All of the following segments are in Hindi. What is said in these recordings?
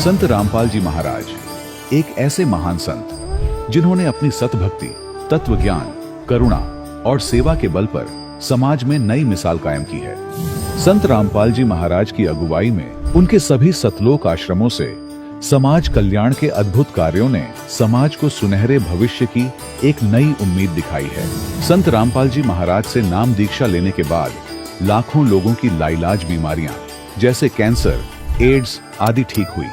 संत रामपाल जी महाराज एक ऐसे महान संत जिन्होंने अपनी सतभक्ति, तत्व ज्ञान, करुणा और सेवा के बल पर समाज में नई मिसाल कायम की है। संत रामपाल जी महाराज की अगुवाई में उनके सभी सतलोक आश्रमों से समाज कल्याण के अद्भुत कार्यों ने समाज को सुनहरे भविष्य की एक नई उम्मीद दिखाई है। संत रामपाल जी महाराज से नाम दीक्षा लेने के बाद लाखों लोगों की लाइलाज बीमारियां जैसे कैंसर, एड्स आदि ठीक हुई।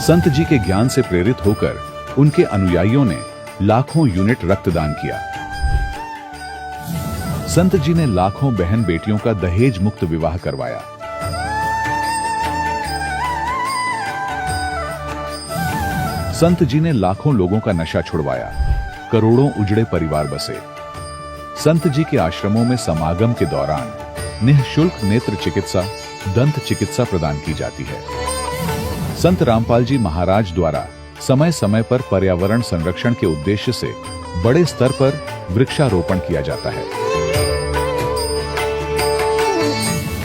संत जी के ज्ञान से प्रेरित होकर उनके अनुयायियों ने लाखों यूनिट रक्तदान किया। संत जी ने लाखों बहन बेटियों का दहेज मुक्त विवाह करवाया। संत जी ने लाखों लोगों का नशा छुड़वाया, करोड़ों उजड़े परिवार बसे। संत जी के आश्रमों में समागम के दौरान निःशुल्क नेत्र चिकित्सा, दंत चिकित्सा प्रदान की जाती है। संत रामपाल जी महाराज द्वारा समय समय पर पर्यावरण संरक्षण के उद्देश्य से बड़े स्तर पर वृक्षारोपण किया जाता है।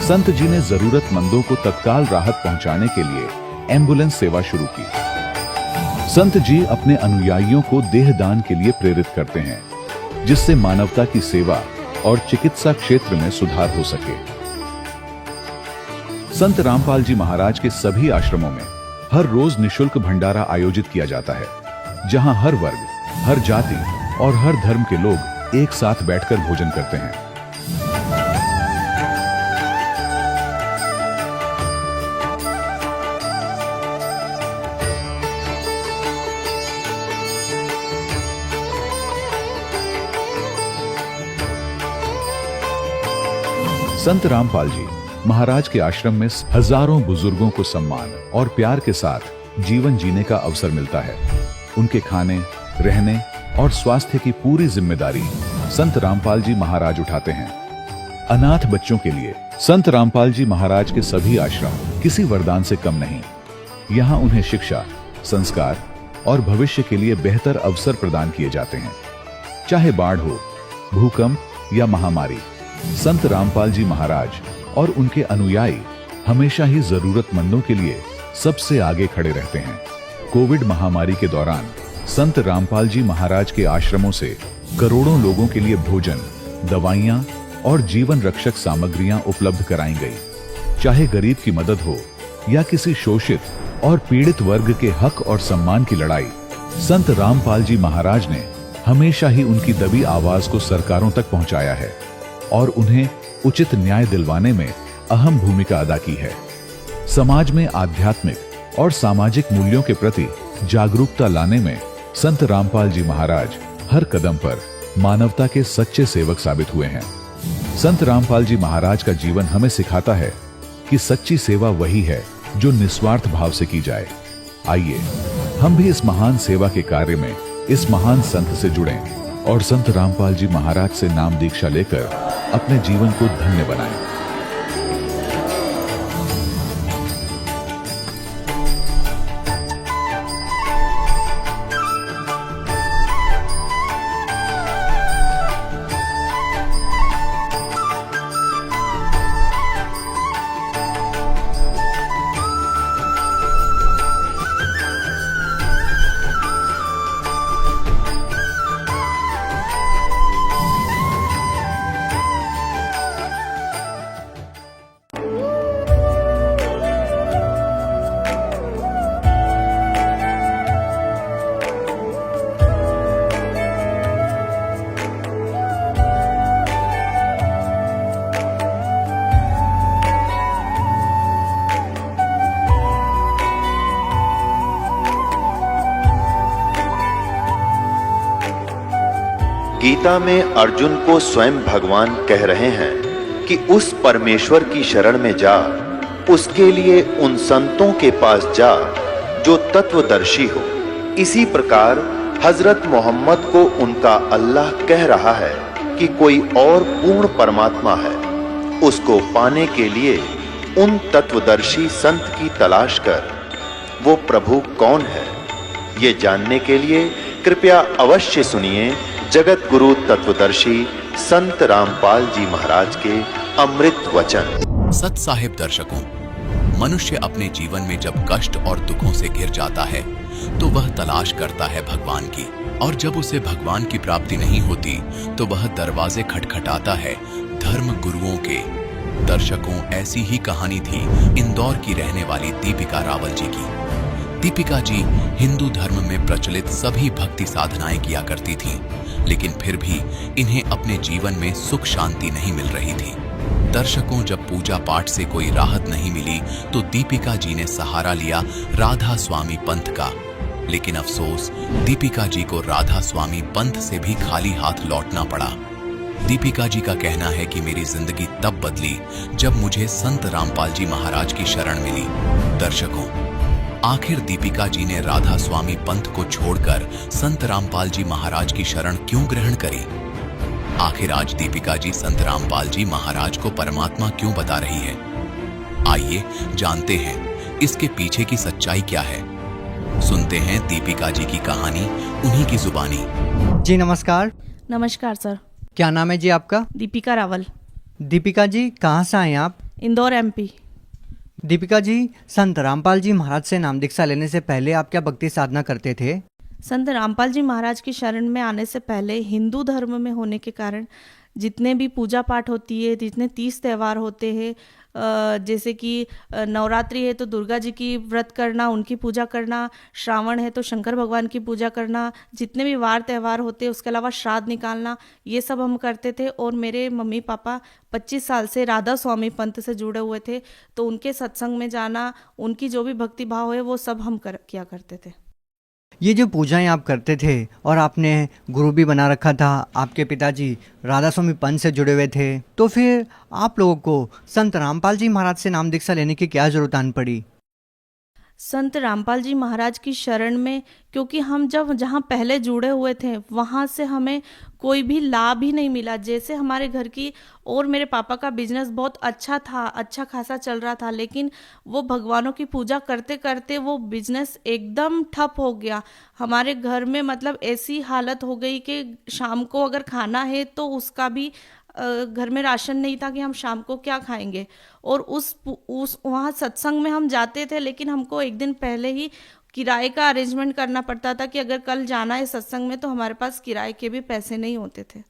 संत जी ने जरूरतमंदों को तत्काल राहत पहुंचाने के लिए एम्बुलेंस सेवा शुरू की। संत जी अपने अनुयायियों को देहदान के लिए प्रेरित करते हैं, जिससे मानवता की सेवा और चिकित्सा क्षेत्र में सुधार हो सके। संत रामपाल जी महाराज के सभी आश्रमों में हर रोज निःशुल्क भंडारा आयोजित किया जाता है, जहां हर वर्ग, हर जाति और हर धर्म के लोग एक साथ बैठकर भोजन करते हैं। संत रामपाल जी महाराज के आश्रम में हजारों बुजुर्गों को सम्मान और प्यार के साथ जीवन जीने का अवसर मिलता है। उनके खाने, रहने और स्वास्थ्य की पूरी जिम्मेदारी संत रामपाल जी महाराज उठाते हैं। अनाथ बच्चों के लिए संत रामपाल जी महाराज के सभी आश्रम किसी वरदान से कम नहीं। यहाँ उन्हें शिक्षा, संस्कार और भविष्य के लिए बेहतर अवसर प्रदान किए जाते हैं। चाहे बाढ़ हो, भूकंप या महामारी, संत रामपाल जी महाराज और उनके अनुयायी हमेशा ही जरूरतमंदों के लिए सबसे आगे खड़े रहते हैं। कोविड महामारी के दौरान संत रामपाल जी महाराज के आश्रमों से करोड़ों लोगों के लिए भोजन, दवाइयां और जीवन रक्षक सामग्रियां उपलब्ध कराई गई। चाहे गरीब की मदद हो या किसी शोषित और पीड़ित वर्ग के हक और सम्मान की लड़ाई, संत रामपाल जी महाराज ने हमेशा ही उनकी दबी आवाज को सरकारों तक पहुंचाया है और उन्हें उचित न्याय दिलवाने में अहम भूमिका अदा की है। समाज में आध्यात्मिक और सामाजिक मूल्यों के प्रति जागरूकता लाने में संत रामपाल जी महाराज हर कदम पर मानवता के सच्चे सेवक साबित हुए हैं। संत रामपाल जी महाराज का जीवन हमें सिखाता है कि सच्ची सेवा वही है जो निस्वार्थ भाव से की जाए। आइए हम भी इस महान सेवा के कार्य में इस महान संत से जुड़ें और संत रामपाल जी महाराज से नाम दीक्षा लेकर अपने जीवन को धन्य बनाएं। गीता में अर्जुन को स्वयं भगवान कह रहे हैं कि उस परमेश्वर की शरण में जा, उसके लिए उन संतों के पास जा जो तत्वदर्शी हो। इसी प्रकार हजरत मोहम्मद को उनका अल्लाह कह रहा है कि कोई और पूर्ण परमात्मा है। उसको पाने के लिए उन तत्वदर्शी संत की तलाश कर। वो प्रभु कौन है, ये जानने के लिए कृपया अवश्य सुनिए जगत गुरु तत्वदर्शी संत रामपाल जी महाराज के अमृत वचन। सत साहिब दर्शकों, मनुष्य अपने जीवन में जब कष्ट और दुखों से घिर जाता है तो वह तलाश करता है भगवान की, और जब उसे भगवान की प्राप्ति नहीं होती तो वह दरवाजे खटखटाता है धर्म गुरुओं के। दर्शकों, ऐसी ही कहानी थी इंदौर की रहने वाली दीपिका रावल जी की। दीपिका जी हिंदू धर्म में प्रचलित सभी भक्ति साधनाएं किया करती थीं, लेकिन फिर भी इन्हें अपने जीवन में सुख शांति नहीं मिल रही थी। दर्शकों, जब पूजा पाठ से कोई राहत नहीं मिली तो दीपिका जी ने सहारा लिया राधा स्वामी पंथ का। लेकिन अफसोस, दीपिका जी को राधा स्वामी पंथ से भी खाली हाथ लौटना पड़ा। दीपिका जी का कहना है कि मेरी जिंदगी तब बदली जब मुझे संत रामपाल जी महाराज की शरण मिली। दर्शकों, आखिर दीपिका जी ने राधा स्वामी पंथ को छोड़कर संत रामपाल जी महाराज की शरण क्यों ग्रहण करी? आखिर आज दीपिका जी संत रामपाल जी महाराज को परमात्मा क्यों बता रही है? आइए जानते हैं इसके पीछे की सच्चाई क्या है। सुनते हैं दीपिका जी की कहानी उन्हीं की जुबानी। जी नमस्कार। नमस्कार सर। क्या नाम है जी आपका? दीपिका रावल। दीपिका जी कहाँ से आए आप? इंदौर एमपी। दीपिका जी, संत रामपाल जी महाराज से नाम दीक्षा लेने से पहले आप क्या भक्ति साधना करते थे? संत रामपाल जी महाराज की शरण में आने से पहले हिंदू धर्म में होने के कारण जितने भी पूजा पाठ होती है, जितने 30 त्यौहार होते हैं, जैसे कि नवरात्रि है तो दुर्गा जी की व्रत करना, उनकी पूजा करना, श्रावण है तो शंकर भगवान की पूजा करना, जितने भी वार त्यौहार होते हैं उसके अलावा श्राद्ध निकालना, ये सब हम करते थे। और मेरे मम्मी पापा 25 साल से राधा स्वामी पंथ से जुड़े हुए थे, तो उनके सत्संग में जाना, उनकी जो भी भक्ति भाव है वो सब हम किया करते थे। ये जो पूजाएं आप करते थे और आपने गुरु भी बना रखा था, आपके पिताजी राधा स्वामी पंथ से जुड़े हुए थे, तो फिर आप लोगों को संत रामपाल जी महाराज से नाम दीक्षा लेने की क्या जरूरत आन पड़ी? संत रामपाल जी महाराज की शरण में, क्योंकि हम जब जहाँ पहले जुड़े हुए थे वहाँ से हमें कोई भी लाभ ही नहीं मिला। जैसे हमारे घर की और मेरे पापा का बिजनेस बहुत अच्छा था, अच्छा खासा चल रहा था, लेकिन वो भगवानों की पूजा करते करते वो बिजनेस एकदम ठप हो गया। हमारे घर में मतलब ऐसी हालत हो गई कि शाम को अगर खाना है तो उसका भी घर में राशन नहीं था कि हम शाम को क्या खाएंगे। और उस वहाँ सत्संग में हम जाते थे, लेकिन हमको एक दिन पहले ही किराए का अरेंजमेंट करना पड़ता था कि अगर कल जाना है सत्संग में तो हमारे पास किराए के भी पैसे नहीं होते थे।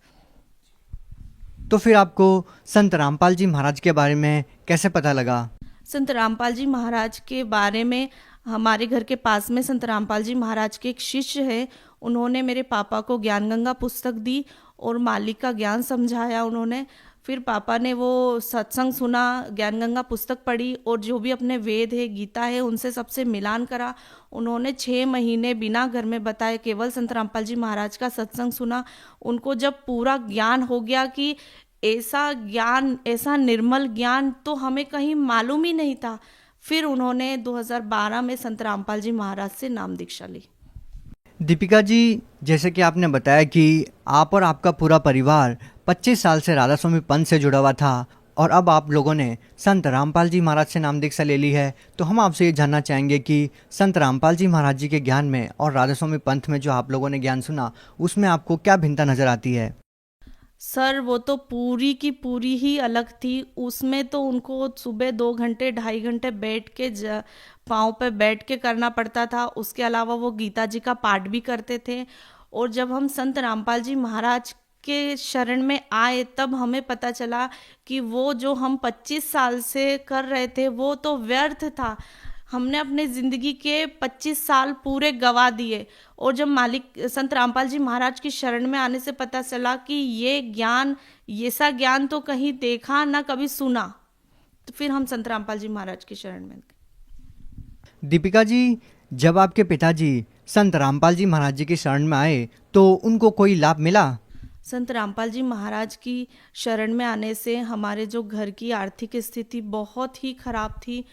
तो फिर आपको संत रामपाल जी महाराज के बारे में कैसे पता लगा? संत रामपाल जी महाराज के बारे में हमारे घर के पास में संत रामपाल जी महाराज के एक शिष्य है, उन्होंने मेरे पापा को ज्ञान गंगा पुस्तक दी और मालिक का ज्ञान समझाया उन्होंने। फिर पापा ने वो सत्संग सुना, ज्ञान गंगा पुस्तक पढ़ी और जो भी अपने वेद है, गीता है, उनसे सबसे मिलान करा। उन्होंने 6 महीने बिना घर में बताए केवल संत रामपाल जी महाराज का सत्संग सुना। उनको जब पूरा ज्ञान हो गया कि ऐसा ज्ञान, ऐसा निर्मल ज्ञान तो हमें कहीं मालूम ही नहीं था, फिर उन्होंने 2012 में संत रामपाल जी महाराज से नाम दीक्षा ली। दीपिका जी, जैसे कि आपने बताया कि आप और आपका पूरा परिवार 25 साल से राधा स्वामी पंथ से जुड़ा हुआ था और अब आप लोगों ने संत रामपाल जी महाराज से नाम दीक्षा ले ली है, तो हम आपसे ये जानना चाहेंगे कि संत रामपाल जी महाराज जी के ज्ञान में और राधा स्वामी पंथ में जो आप लोगों ने ज्ञान सुना उसमें आपको क्या भिन्नता नजर आती है? सर, वो तो पूरी की पूरी ही अलग थी। उसमें तो उनको सुबह 2 घंटे 2.5 घंटे बैठ के पाँव पे बैठ के करना पड़ता था। उसके अलावा वो गीता जी का पाठ भी करते थे। और जब हम संत रामपाल जी महाराज के शरण में आए तब हमें पता चला कि वो जो हम 25 साल से कर रहे थे वो तो व्यर्थ था। हमने अपने ज़िंदगी के 25 साल पूरे गवा दिए। और जब मालिक संत रामपाल जी महाराज की शरण में आने से पता चला कि ये ज्ञान, ऐसा ज्ञान तो कहीं देखा ना कभी सुना, तो फिर हम संत रामपाल जी महाराज की शरण में गए। दीपिका जी, जब आपके पिताजी संत रामपाल जी महाराज जी की शरण में आए तो उनको कोई लाभ मिला? संत रामपाल जी महाराज की शरण में आने से हमारे जो घर की आर्थिक स्थिति बहुत ही खराब थी,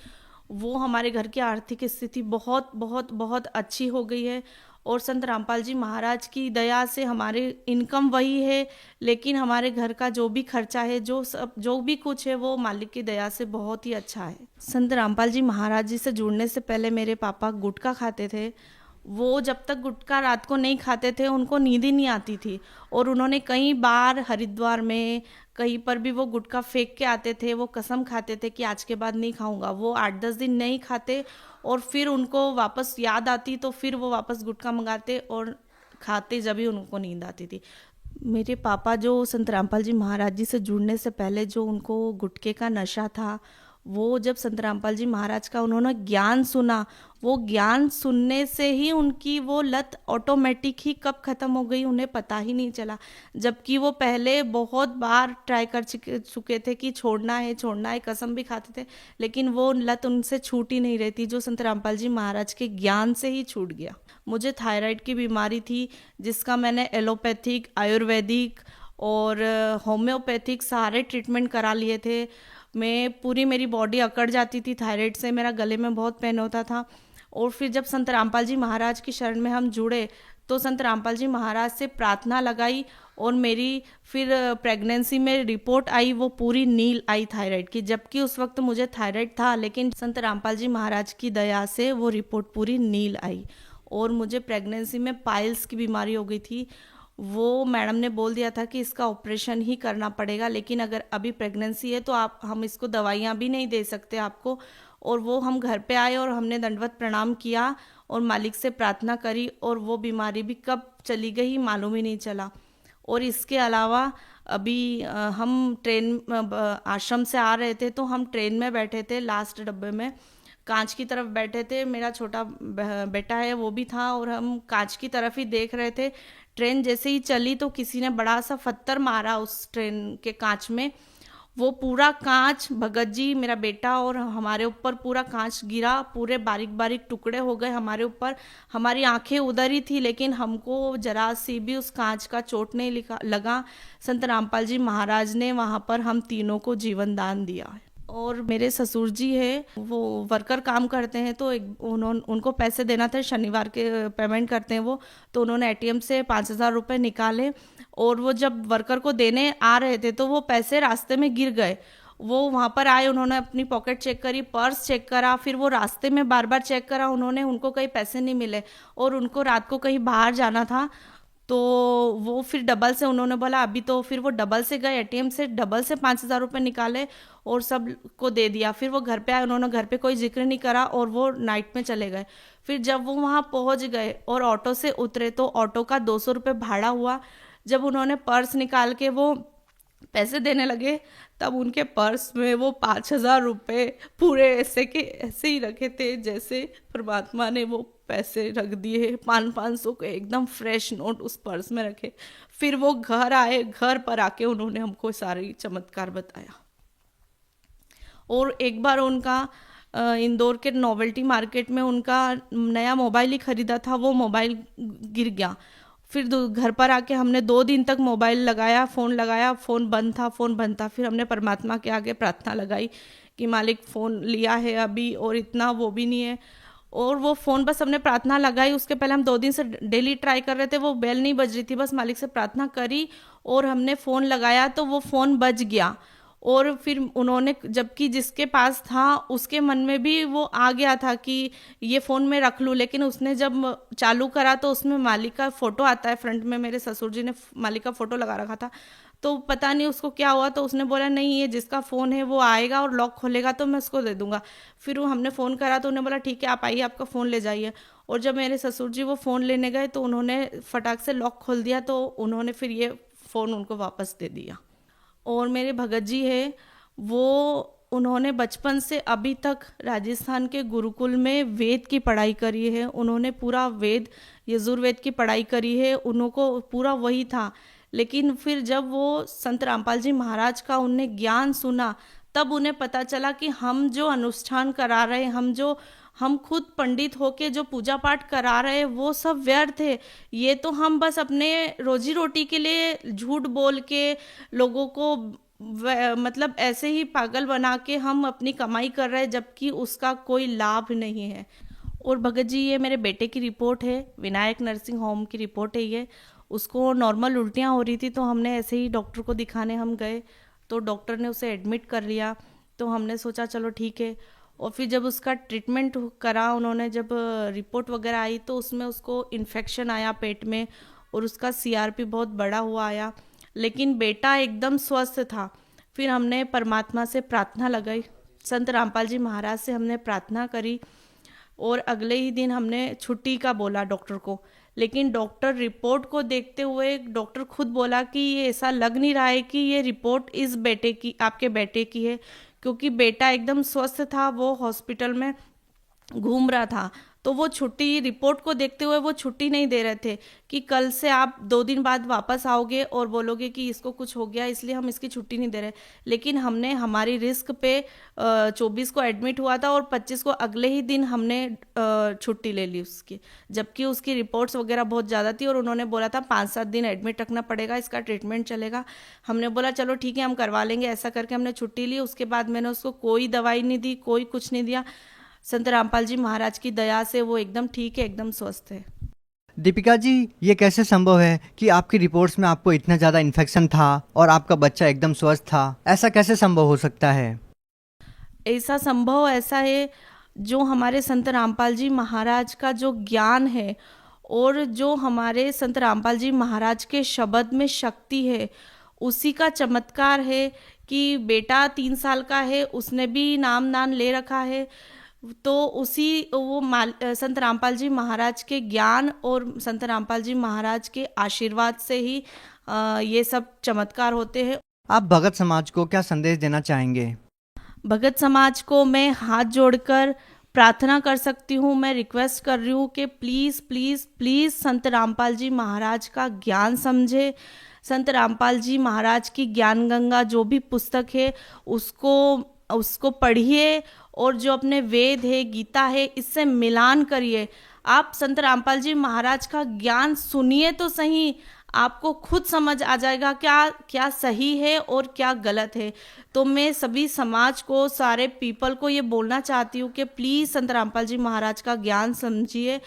वो हमारे घर की आर्थिक स्थिति बहुत बहुत बहुत अच्छी हो गई है। और संत रामपाल जी महाराज की दया से हमारे इनकम वही है, लेकिन हमारे घर का जो भी खर्चा है, जो भी कुछ है, वो मालिक की दया से बहुत ही अच्छा है। संत रामपाल जी महाराज जी से जुड़ने से पहले मेरे पापा गुटखा खाते थे। वो जब तक गुटखा रात को नहीं खाते थे उनको नींद ही नहीं आती थी। और उन्होंने कई बार हरिद्वार में कहीं पर भी वो गुटखा फेंक के आते थे, वो कसम खाते थे कि आज के बाद नहीं खाऊंगा। वो 8-10 दिन नहीं खाते और फिर उनको वापस याद आती तो फिर वो वापस गुटखा मंगाते और खाते, जब भी उनको नींद आती थी। मेरे पापा जो संत रामपाल जी महाराज जी से जुड़ने से पहले जो उनको गुटखे का नशा था, वो जब संत रामपाल जी महाराज का उन्होंने ज्ञान सुना, वो ज्ञान सुनने से ही उनकी वो लत ऑटोमेटिक ही कब ख़त्म हो गई उन्हें पता ही नहीं चला। जबकि वो पहले बहुत बार ट्राई कर चुके थे कि छोड़ना है, कसम भी खाते थे, लेकिन वो लत उनसे छूट ही नहीं रही थी, जो संत रामपाल जी महाराज के ज्ञान से ही छूट गया। मुझे थायराइड की बीमारी थी, जिसका मैंने एलोपैथिक, आयुर्वेदिक और होम्योपैथिक सारे ट्रीटमेंट करा लिए थे। मेरी बॉडी अकड़ जाती थी थायराइड से, मेरा गले में बहुत पेन होता था। और फिर जब संत रामपाल जी महाराज की शरण में हम जुड़े तो संत रामपाल जी महाराज से प्रार्थना लगाई और मेरी फिर प्रेगनेंसी में रिपोर्ट आई, वो पूरी नील आई थायराइड की। जबकि उस वक्त मुझे थायराइड था, लेकिन संत रामपाल जी महाराज की दया से वो रिपोर्ट पूरी नील आई। और मुझे प्रेगनेंसी में पाइल्स की बीमारी हो गई थी। वो मैडम ने बोल दिया था कि इसका ऑपरेशन ही करना पड़ेगा, लेकिन अगर अभी प्रेगनेंसी है तो हम इसको दवाइयाँ भी नहीं दे सकते आपको। और वो हम घर पे आए और हमने दंडवत प्रणाम किया और मालिक से प्रार्थना करी, और वो बीमारी भी कब चली गई मालूम ही नहीं चला। और इसके अलावा अभी हम आश्रम से आ रहे थे तो हम ट्रेन में बैठे थे, लास्ट डब्बे में कांच की तरफ बैठे थे, मेरा छोटा बेटा है वो भी था, और हम कांच की तरफ ही देख रहे थे। ट्रेन जैसे ही चली तो किसी ने बड़ा सा पत्थर मारा उस ट्रेन के कांच में। वो पूरा कांच, भगत जी, मेरा बेटा और हमारे ऊपर पूरा कांच गिरा, पूरे बारीक बारीक टुकड़े हो गए हमारे ऊपर। हमारी आंखें उधर ही थी, लेकिन हमको जरा सी भी उस कांच का चोट नहीं लगा। संत रामपाल जी महाराज ने वहाँ पर हम तीनों को जीवन दान दिया। और मेरे ससुर जी है, वो वर्कर काम करते हैं, तो उनको पैसे देना था, शनिवार के पेमेंट करते हैं वो, तो उन्होंने एटीएम से 5,000 रुपये निकाले और वो जब वर्कर को देने आ रहे थे तो वो पैसे रास्ते में गिर गए। वो वहाँ पर आए, उन्होंने अपनी पॉकेट चेक करी, पर्स चेक करा, फिर वो रास्ते में बार बार चेक करा, उनको कहीं पैसे नहीं मिले और उनको रात को कहीं बाहर जाना था। तो वो फिर डबल से उन्होंने बोला अभी, तो फिर वो डबल से गए, एटीएम से डबल से 5,000 रुपये निकाले और सब को दे दिया। फिर वो घर पे आए, उन्होंने घर पे कोई जिक्र नहीं करा और वो नाइट में चले गए। फिर जब वो वहाँ पहुँच गए और ऑटो से उतरे तो ऑटो का 200 रुपये भाड़ा हुआ। जब उन्होंने पर्स निकाल के वो पैसे देने लगे तब उनके पर्स में वो 5,000 रुपये पूरे ऐसे के ऐसे ही रखे थे, जैसे परमात्मा ने वो पैसे रख दिए। 500 के एकदम फ्रेश नोट उस पर्स में रखे। फिर वो घर आए, घर पर आके उन्होंने हमको सारी चमत्कार बताया। और एक बार उनका इंदौर के नोवेल्टी मार्केट में उनका नया मोबाइल ही खरीदा था, वो मोबाइल गिर गया। फिर घर पर आके हमने 2 दिन तक मोबाइल लगाया, फ़ोन बंद था। फिर हमने परमात्मा के आगे प्रार्थना लगाई कि मालिक फ़ोन लिया है अभी और इतना वो भी नहीं है। और वो फ़ोन बस हमने प्रार्थना लगाई, उसके पहले हम 2 दिन से डेली ट्राई कर रहे थे, वो बेल नहीं बज रही थी, बस मालिक से प्रार्थना करी और हमने फ़ोन लगाया तो वो फ़ोन बज गया। और फिर उन्होंने, जबकि जिसके पास था उसके मन में भी वो आ गया था कि ये फ़ोन में रख लूँ, लेकिन उसने जब चालू करा तो उसमें मालिक का फ़ोटो आता है फ्रंट में, मेरे ससुर जी ने मालिक का फ़ोटो लगा रखा था। तो पता नहीं उसको क्या हुआ, तो उसने बोला नहीं, ये जिसका फ़ोन है वो आएगा और लॉक खोलेगा तो मैं उसको दे दूंगा। फिर वो हमने फ़ोन करा तो उन्होंने बोला ठीक है आप आइए, आपका फ़ोन ले जाइए। और जब मेरे ससुर जी वो फ़ोन लेने गए तो उन्होंने फटाक से लॉक खोल दिया, तो उन्होंने फिर ये फ़ोन उनको वापस दे दिया। और मेरे भगत जी है, वो उन्होंने बचपन से अभी तक राजस्थान के गुरुकुल में वेद की पढ़ाई करी है। उन्होंने पूरा वेद, यजुर्वेद की पढ़ाई करी है, उनको पूरा वही था। लेकिन फिर जब वो संत रामपाल जी महाराज का उनने ज्ञान सुना तब उन्हें पता चला कि हम जो अनुष्ठान करा रहे, हम खुद पंडित होके जो पूजा पाठ करा रहे वो सब व्यर्थ है। ये तो हम बस अपने रोजी रोटी के लिए झूठ बोल के लोगों को मतलब ऐसे ही पागल बना के हम अपनी कमाई कर रहे हैं, जबकि उसका कोई लाभ नहीं है। और भगत जी, ये मेरे बेटे की रिपोर्ट है, विनायक नर्सिंग होम की रिपोर्ट है ये। उसको नॉर्मल उल्टियाँ हो रही थी तो हमने ऐसे ही डॉक्टर को दिखाने हम गए तो डॉक्टर ने उसे एडमिट कर लिया। तो हमने सोचा चलो ठीक है। और फिर जब उसका ट्रीटमेंट करा उन्होंने, जब रिपोर्ट वगैरह आई तो उसमें उसको इन्फेक्शन आया पेट में और उसका सीआरपी बहुत बड़ा हुआ आया, लेकिन बेटा एकदम स्वस्थ था। फिर हमने परमात्मा से प्रार्थना लगाई, संत रामपाल जी महाराज से हमने प्रार्थना करी और अगले ही दिन हमने छुट्टी का बोला डॉक्टर को। लेकिन डॉक्टर रिपोर्ट को देखते हुए डॉक्टर खुद बोला कि ये ऐसा लग नहीं रहा है कि ये रिपोर्ट इस बेटे की, आपके बेटे की है, क्योंकि बेटा एकदम स्वस्थ था, वो हॉस्पिटल में घूम रहा था। तो वो छुट्टी, रिपोर्ट को देखते हुए वो छुट्टी नहीं दे रहे थे कि कल से आप 2 दिन बाद वापस आओगे और बोलोगे कि इसको कुछ हो गया, इसलिए हम इसकी छुट्टी नहीं दे रहे। लेकिन हमने हमारी रिस्क पे 24 को एडमिट हुआ था और 25 को अगले ही दिन हमने छुट्टी ले ली उसकी, जबकि उसकी रिपोर्ट्स वगैरह बहुत ज़्यादा थी और उन्होंने बोला था 5-7 दिन एडमिट रखना पड़ेगा, इसका ट्रीटमेंट चलेगा। हमने बोला चलो ठीक है, हम करवा लेंगे। ऐसा करके हमने छुट्टी ली। उसके बाद मैंने उसको कोई दवाई नहीं दी, कोई कुछ नहीं दिया। संत रामपाल जी महाराज की दया से वो एकदम ठीक है, एकदम स्वस्थ है। दीपिका जी, ये कैसे संभव है कि आपकी रिपोर्ट्स में आपको इतना ज़्यादा इन्फेक्शन था और आपका बच्चा एकदम स्वस्थ था? ऐसा कैसे संभव हो सकता है? ऐसा संभव ऐसा है, जो हमारे संत रामपाल जी महाराज का जो ज्ञान है और जो हमारे संत रामपाल जी महाराज के शब्द में शक्ति है, उसी का चमत्कार है कि बेटा 3 साल का है, उसने भी नाम दान ले रखा है। तो उसी संत रामपाल जी महाराज के ज्ञान और संत रामपाल जी महाराज के आशीर्वाद से ही ये सब चमत्कार होते हैं। आप भगत समाज को क्या संदेश देना चाहेंगे? भगत समाज को मैं हाथ जोड़कर प्रार्थना कर सकती हूँ, मैं रिक्वेस्ट कर रही हूँ कि प्लीज़ प्लीज़ प्लीज़ संत रामपाल जी महाराज का ज्ञान समझे। संत रामपाल जी महाराज की ज्ञान गंगा जो भी पुस्तक है उसको पढ़िए और जो अपने वेद है, गीता है, इससे मिलान करिए। आप संत रामपाल जी महाराज का ज्ञान सुनिए तो सही, आपको खुद समझ आ जाएगा क्या क्या सही है और क्या गलत है। तो मैं सभी समाज को, सारे पीपल को ये बोलना चाहती हूँ कि प्लीज़ संत रामपाल जी महाराज का ज्ञान समझिए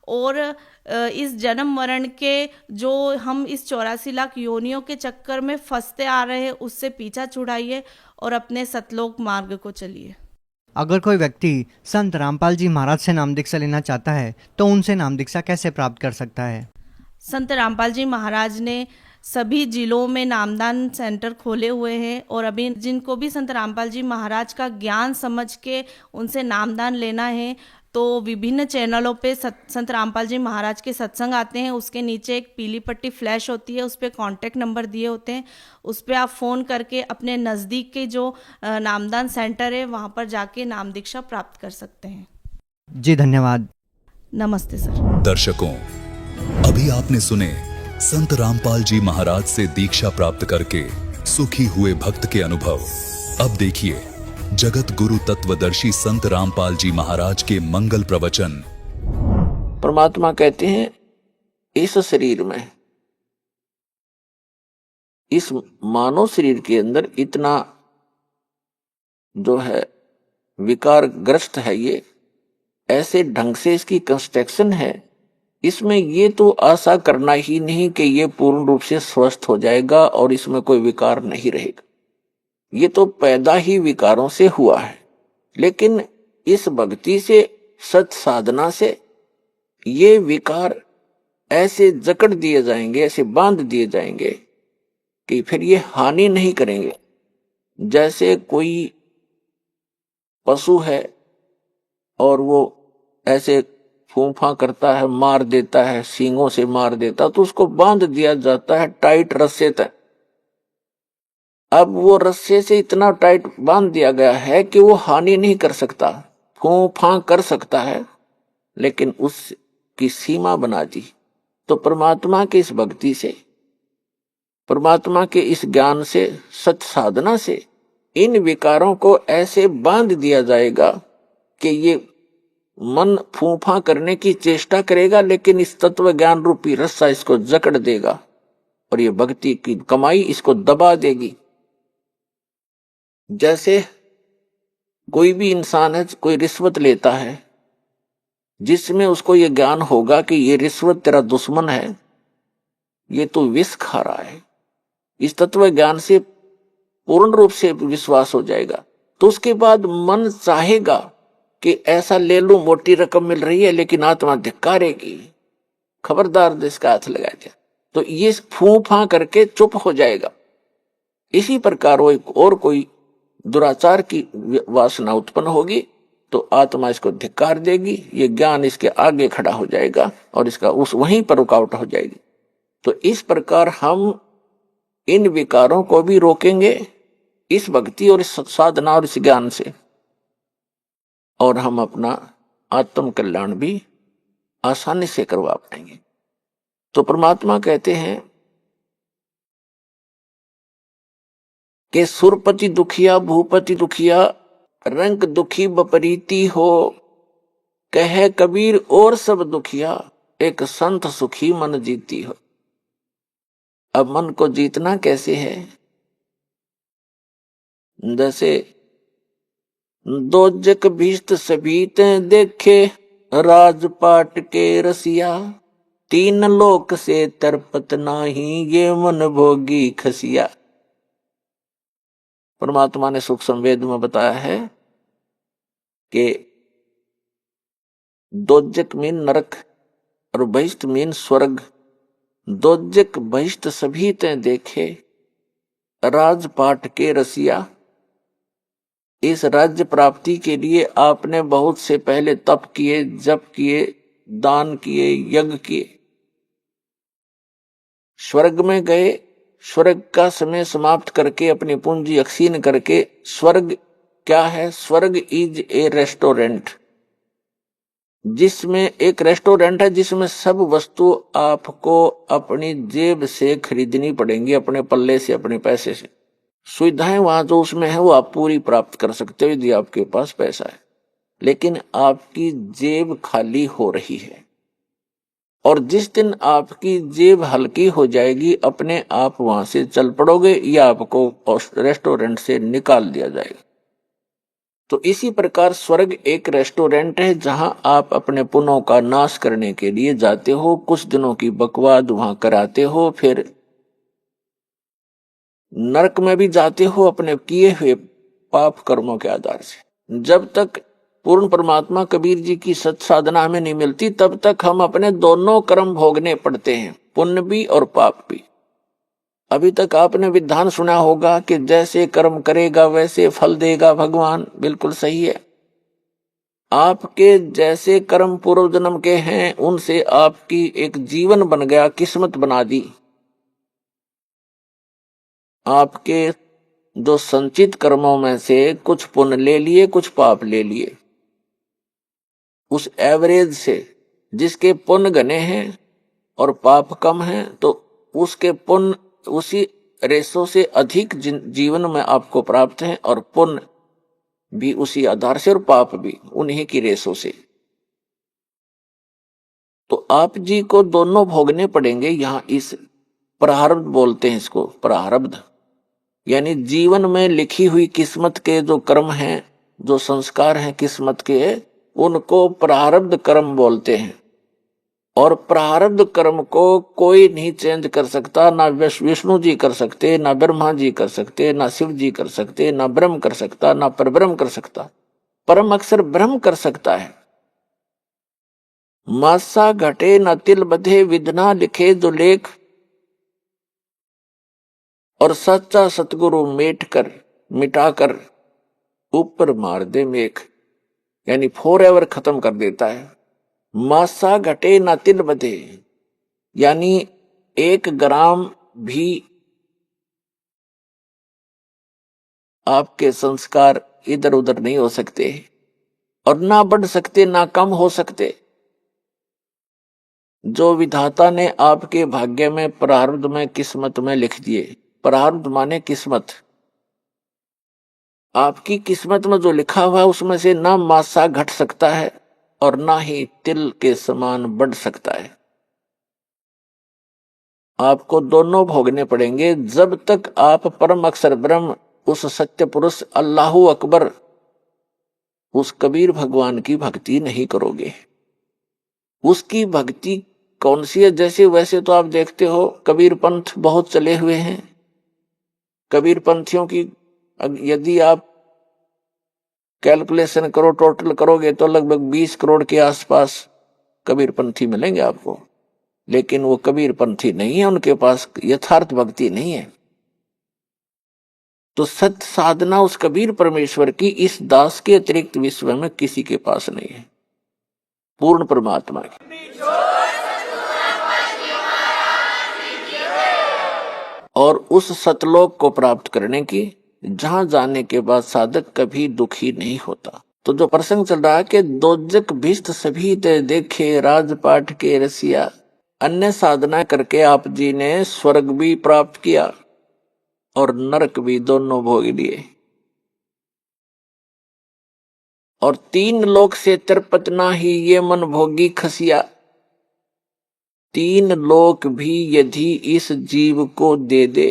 और इस जन्म मरण के जो हम इस 84 लाख योनियों के चक्कर में फंसते आ रहे हैं, उससे पीछा छुड़ाइए और अपने सतलोक मार्ग को चलिए। अगर कोई व्यक्ति संत रामपाल जी महाराज से नाम दीक्षा लेना चाहता है तो उनसे नाम दीक्षा कैसे प्राप्त कर सकता है? संत रामपाल जी महाराज ने सभी जिलों में नामदान सेंटर खोले हुए हैं और अभी जिनको भी संत रामपाल जी महाराज का ज्ञान समझ के उनसे नामदान लेना है तो विभिन्न चैनलों पे संत रामपाल जी महाराज के सत्संग आते हैं। उसके नीचे एक पीली पट्टी फ्लैश होती है, उस पर कॉन्टैक्ट नंबर दिए होते हैं, उस पर आप फ़ोन करके अपने नज़दीक के जो नामदान सेंटर है वहाँ पर जाके नाम दीक्षा प्राप्त कर सकते हैं। जी धन्यवाद। नमस्ते सर। दर्शकों, अभी आपने सुने संत रामपाल जी महाराज से दीक्षा प्राप्त करके सुखी हुए भक्त के अनुभव। अब देखिए जगत गुरु तत्वदर्शी संत रामपाल जी महाराज के मंगल प्रवचन। परमात्मा कहते हैं इस शरीर में, इस मानव शरीर के अंदर इतना जो है विकार ग्रस्त है, ये ऐसे ढंग से इसकी कंस्ट्रक्शन है, इसमें ये तो आशा करना ही नहीं कि ये पूर्ण रूप से स्वस्थ हो जाएगा और इसमें कोई विकार नहीं रहेगा। ये तो पैदा ही विकारों से हुआ है। लेकिन इस भक्ति से, सत साधना से ये विकार ऐसे जकड़ दिए जाएंगे, ऐसे बांध दिए जाएंगे कि फिर ये हानि नहीं करेंगे। जैसे कोई पशु है और वो ऐसे फूंफा करता है, मार देता है, सींगों से मार देता, तो उसको बांध दिया जाता है टाइट रस्से तक। अब वो रस्से से इतना टाइट बांध दिया गया है कि वो हानि नहीं कर सकता, फूंफा कर सकता है, लेकिन उसकी सीमा बना दी। तो परमात्मा की इस भक्ति से, परमात्मा के इस ज्ञान से, सत साधना से इन विकारों को ऐसे बांध दिया जाएगा कि ये मन फूंफा करने की चेष्टा करेगा, लेकिन इस तत्व ज्ञान रूपी रस्सा इसको जकड़ देगा और ये भक्ति की कमाई इसको दबा देगी। जैसे कोई भी इंसान है, कोई रिश्वत लेता है, जिसमें उसको ये ज्ञान होगा कि ये रिश्वत तेरा दुश्मन है, ये तो विष खा रहा है, इस तत्व ज्ञान से पूर्ण रूप से विश्वास हो जाएगा, तो उसके बाद मन चाहेगा कि ऐसा ले लूं, मोटी रकम मिल रही है लेकिन आत्मा धिक्कारेगी, खबरदार इसका हाथ लगा दिया तो ये फूं फां करके चुप हो जाएगा। इसी प्रकार वो एक और कोई दुराचार की वासना उत्पन्न होगी तो आत्मा इसको धिक्कार देगी, ये ज्ञान इसके आगे खड़ा हो जाएगा और इसका उस वहीं पर रुकावट हो जाएगी। तो इस प्रकार हम इन विकारों को भी रोकेंगे इस भक्ति और इस साधना और इस ज्ञान से, और हम अपना आत्म कल्याण भी आसानी से करवा पाएंगे। तो परमात्मा कहते हैं कि सुरपति दुखिया भूपति दुखिया, रंग दुखी बपरीती हो, कहे कबीर और सब दुखिया, एक संत सुखी मन जीती हो। अब मन को जीतना कैसे है? जैसे दोजक भीष्ट सभीते देखे, राजपाट के रसिया, तीन लोक से तरपत नाही, ये मन भोगी खसिया। परमात्मा ने सुख संवेद में बताया है कि दोजक मीन नरक और बहिष्ट मीन स्वर्ग। दोजक बहिष्ट सभी ते देखे, राजपाट के रसिया। इस राज्य प्राप्ति के लिए आपने बहुत से पहले तप किए, जप किए, दान किए, यज्ञ किए, स्वर्ग में गए, स्वर्ग का समय समाप्त करके अपनी पूंजी अक्षीण करके, स्वर्ग क्या है? स्वर्ग इज ए रेस्टोरेंट, जिसमें एक रेस्टोरेंट है जिसमें सब वस्तु आपको अपनी जेब से खरीदनी पड़ेंगी, अपने पल्ले से, अपने पैसे से। सुविधाएं वहां जो उसमें है वो आप पूरी प्राप्त कर सकते हो यदि आपके पास पैसा है, लेकिन आपकी जेब खाली हो रही है। और जिस दिन आपकी जेब हल्की हो जाएगी अपने आप वहां से चल पड़ोगे या आपको रेस्टोरेंट से निकाल दिया जाएगा। तो इसी प्रकार स्वर्ग एक रेस्टोरेंट है जहां आप अपने पुण्यों का नाश करने के लिए जाते हो, कुछ दिनों की बकवाद वहां कराते हो, फिर नरक में भी जाते हो अपने किए हुए पाप कर्मों के आधार से। जब तक पूर्ण परमात्मा कबीर जी की सत साधना हमें नहीं मिलती तब तक हम अपने दोनों कर्म भोगने पड़ते हैं, पुण्य भी और पाप भी। अभी तक आपने विधान सुना होगा कि जैसे कर्म करेगा वैसे फल देगा भगवान। बिल्कुल सही है। आपके जैसे कर्म पूर्व जन्म के हैं उनसे आपकी एक जीवन बन गया, किस्मत बना दी। आपके जो संचित कर्मों में से कुछ पुण्य ले लिए, कुछ पाप ले लिए। उस एवरेज से जिसके पुण्य घने हैं और पाप कम हैं तो उसके पुण्य उसी रेशो से अधिक जीवन में आपको प्राप्त हैं, और पुण्य भी उसी आधार से और पाप भी उन्हीं की रेशो से। तो आप जी को दोनों भोगने पड़ेंगे। यहां इस प्रारब्ध बोलते हैं इसको, प्रारब्ध यानी जीवन में लिखी हुई किस्मत के जो कर्म हैं, जो संस्कार हैं किस्मत के, उनको प्रारब्ध कर्म बोलते हैं। और प्रारब्ध कर्म को कोई नहीं चेंज कर सकता, ना विष्णु जी कर सकते, ना ब्रह्मा जी कर सकते, ना शिव जी कर सकते, ना ब्रह्म कर सकता, ना परब्रह्म कर सकता। परम अक्षर ब्रह्म कर सकता है। मासा घटे न तिल बधे, विधना लिखे जो लेख, और सच्चा सतगुरु मिटाकर ऊपर मार दे मेघ, यानी फॉरएवर खत्म कर देता है। मासा घटे न तिल बधे, यानी 1 ग्राम भी आपके संस्कार इधर उधर नहीं हो सकते, और ना बढ़ सकते ना कम हो सकते। जो विधाता ने आपके भाग्य में, प्रारब्ध में, किस्मत में लिख दिए। प्रारब्ध माने किस्मत। आपकी किस्मत में जो लिखा हुआ है उसमें से ना मासा घट सकता है और ना ही तिल के समान बढ़ सकता है। आपको दोनों भोगने पड़ेंगे जब तक आप परम अक्षर ब्रह्म, उस सत्य पुरुष अल्लाहु अकबर, उस कबीर भगवान की भक्ति नहीं करोगे। उसकी भक्ति कौन सी है? जैसे वैसे तो आप देखते हो कबीर पंथ बहुत चले हुए हैं। कबीर पंथियों की यदि आप कैलकुलेशन करो, टोटल करोगे तो लगभग 20 करोड़ के आसपास कबीरपंथी मिलेंगे आपको। लेकिन वो कबीरपंथी नहीं है, उनके पास यथार्थ भक्ति नहीं है। तो सत्य साधना उस कबीर परमेश्वर की इस दास के अतिरिक्त विश्व में किसी के पास नहीं है, पूर्ण परमात्मा की। और उस सतलोक को प्राप्त करने की, जहां जाने के बाद साधक कभी दुखी नहीं होता। तो जो प्रसंग चल रहा है कि दोजक भिष्ट सभी ते देखे राजपाट के रसिया, अन्य साधना करके आप जी ने स्वर्ग भी प्राप्त किया और नरक भी, दोनों भोग लिए। और 3 लोक से तिरपत नाही ये मन भोगी खसिया। 3 लोक भी यदि इस जीव को दे दे,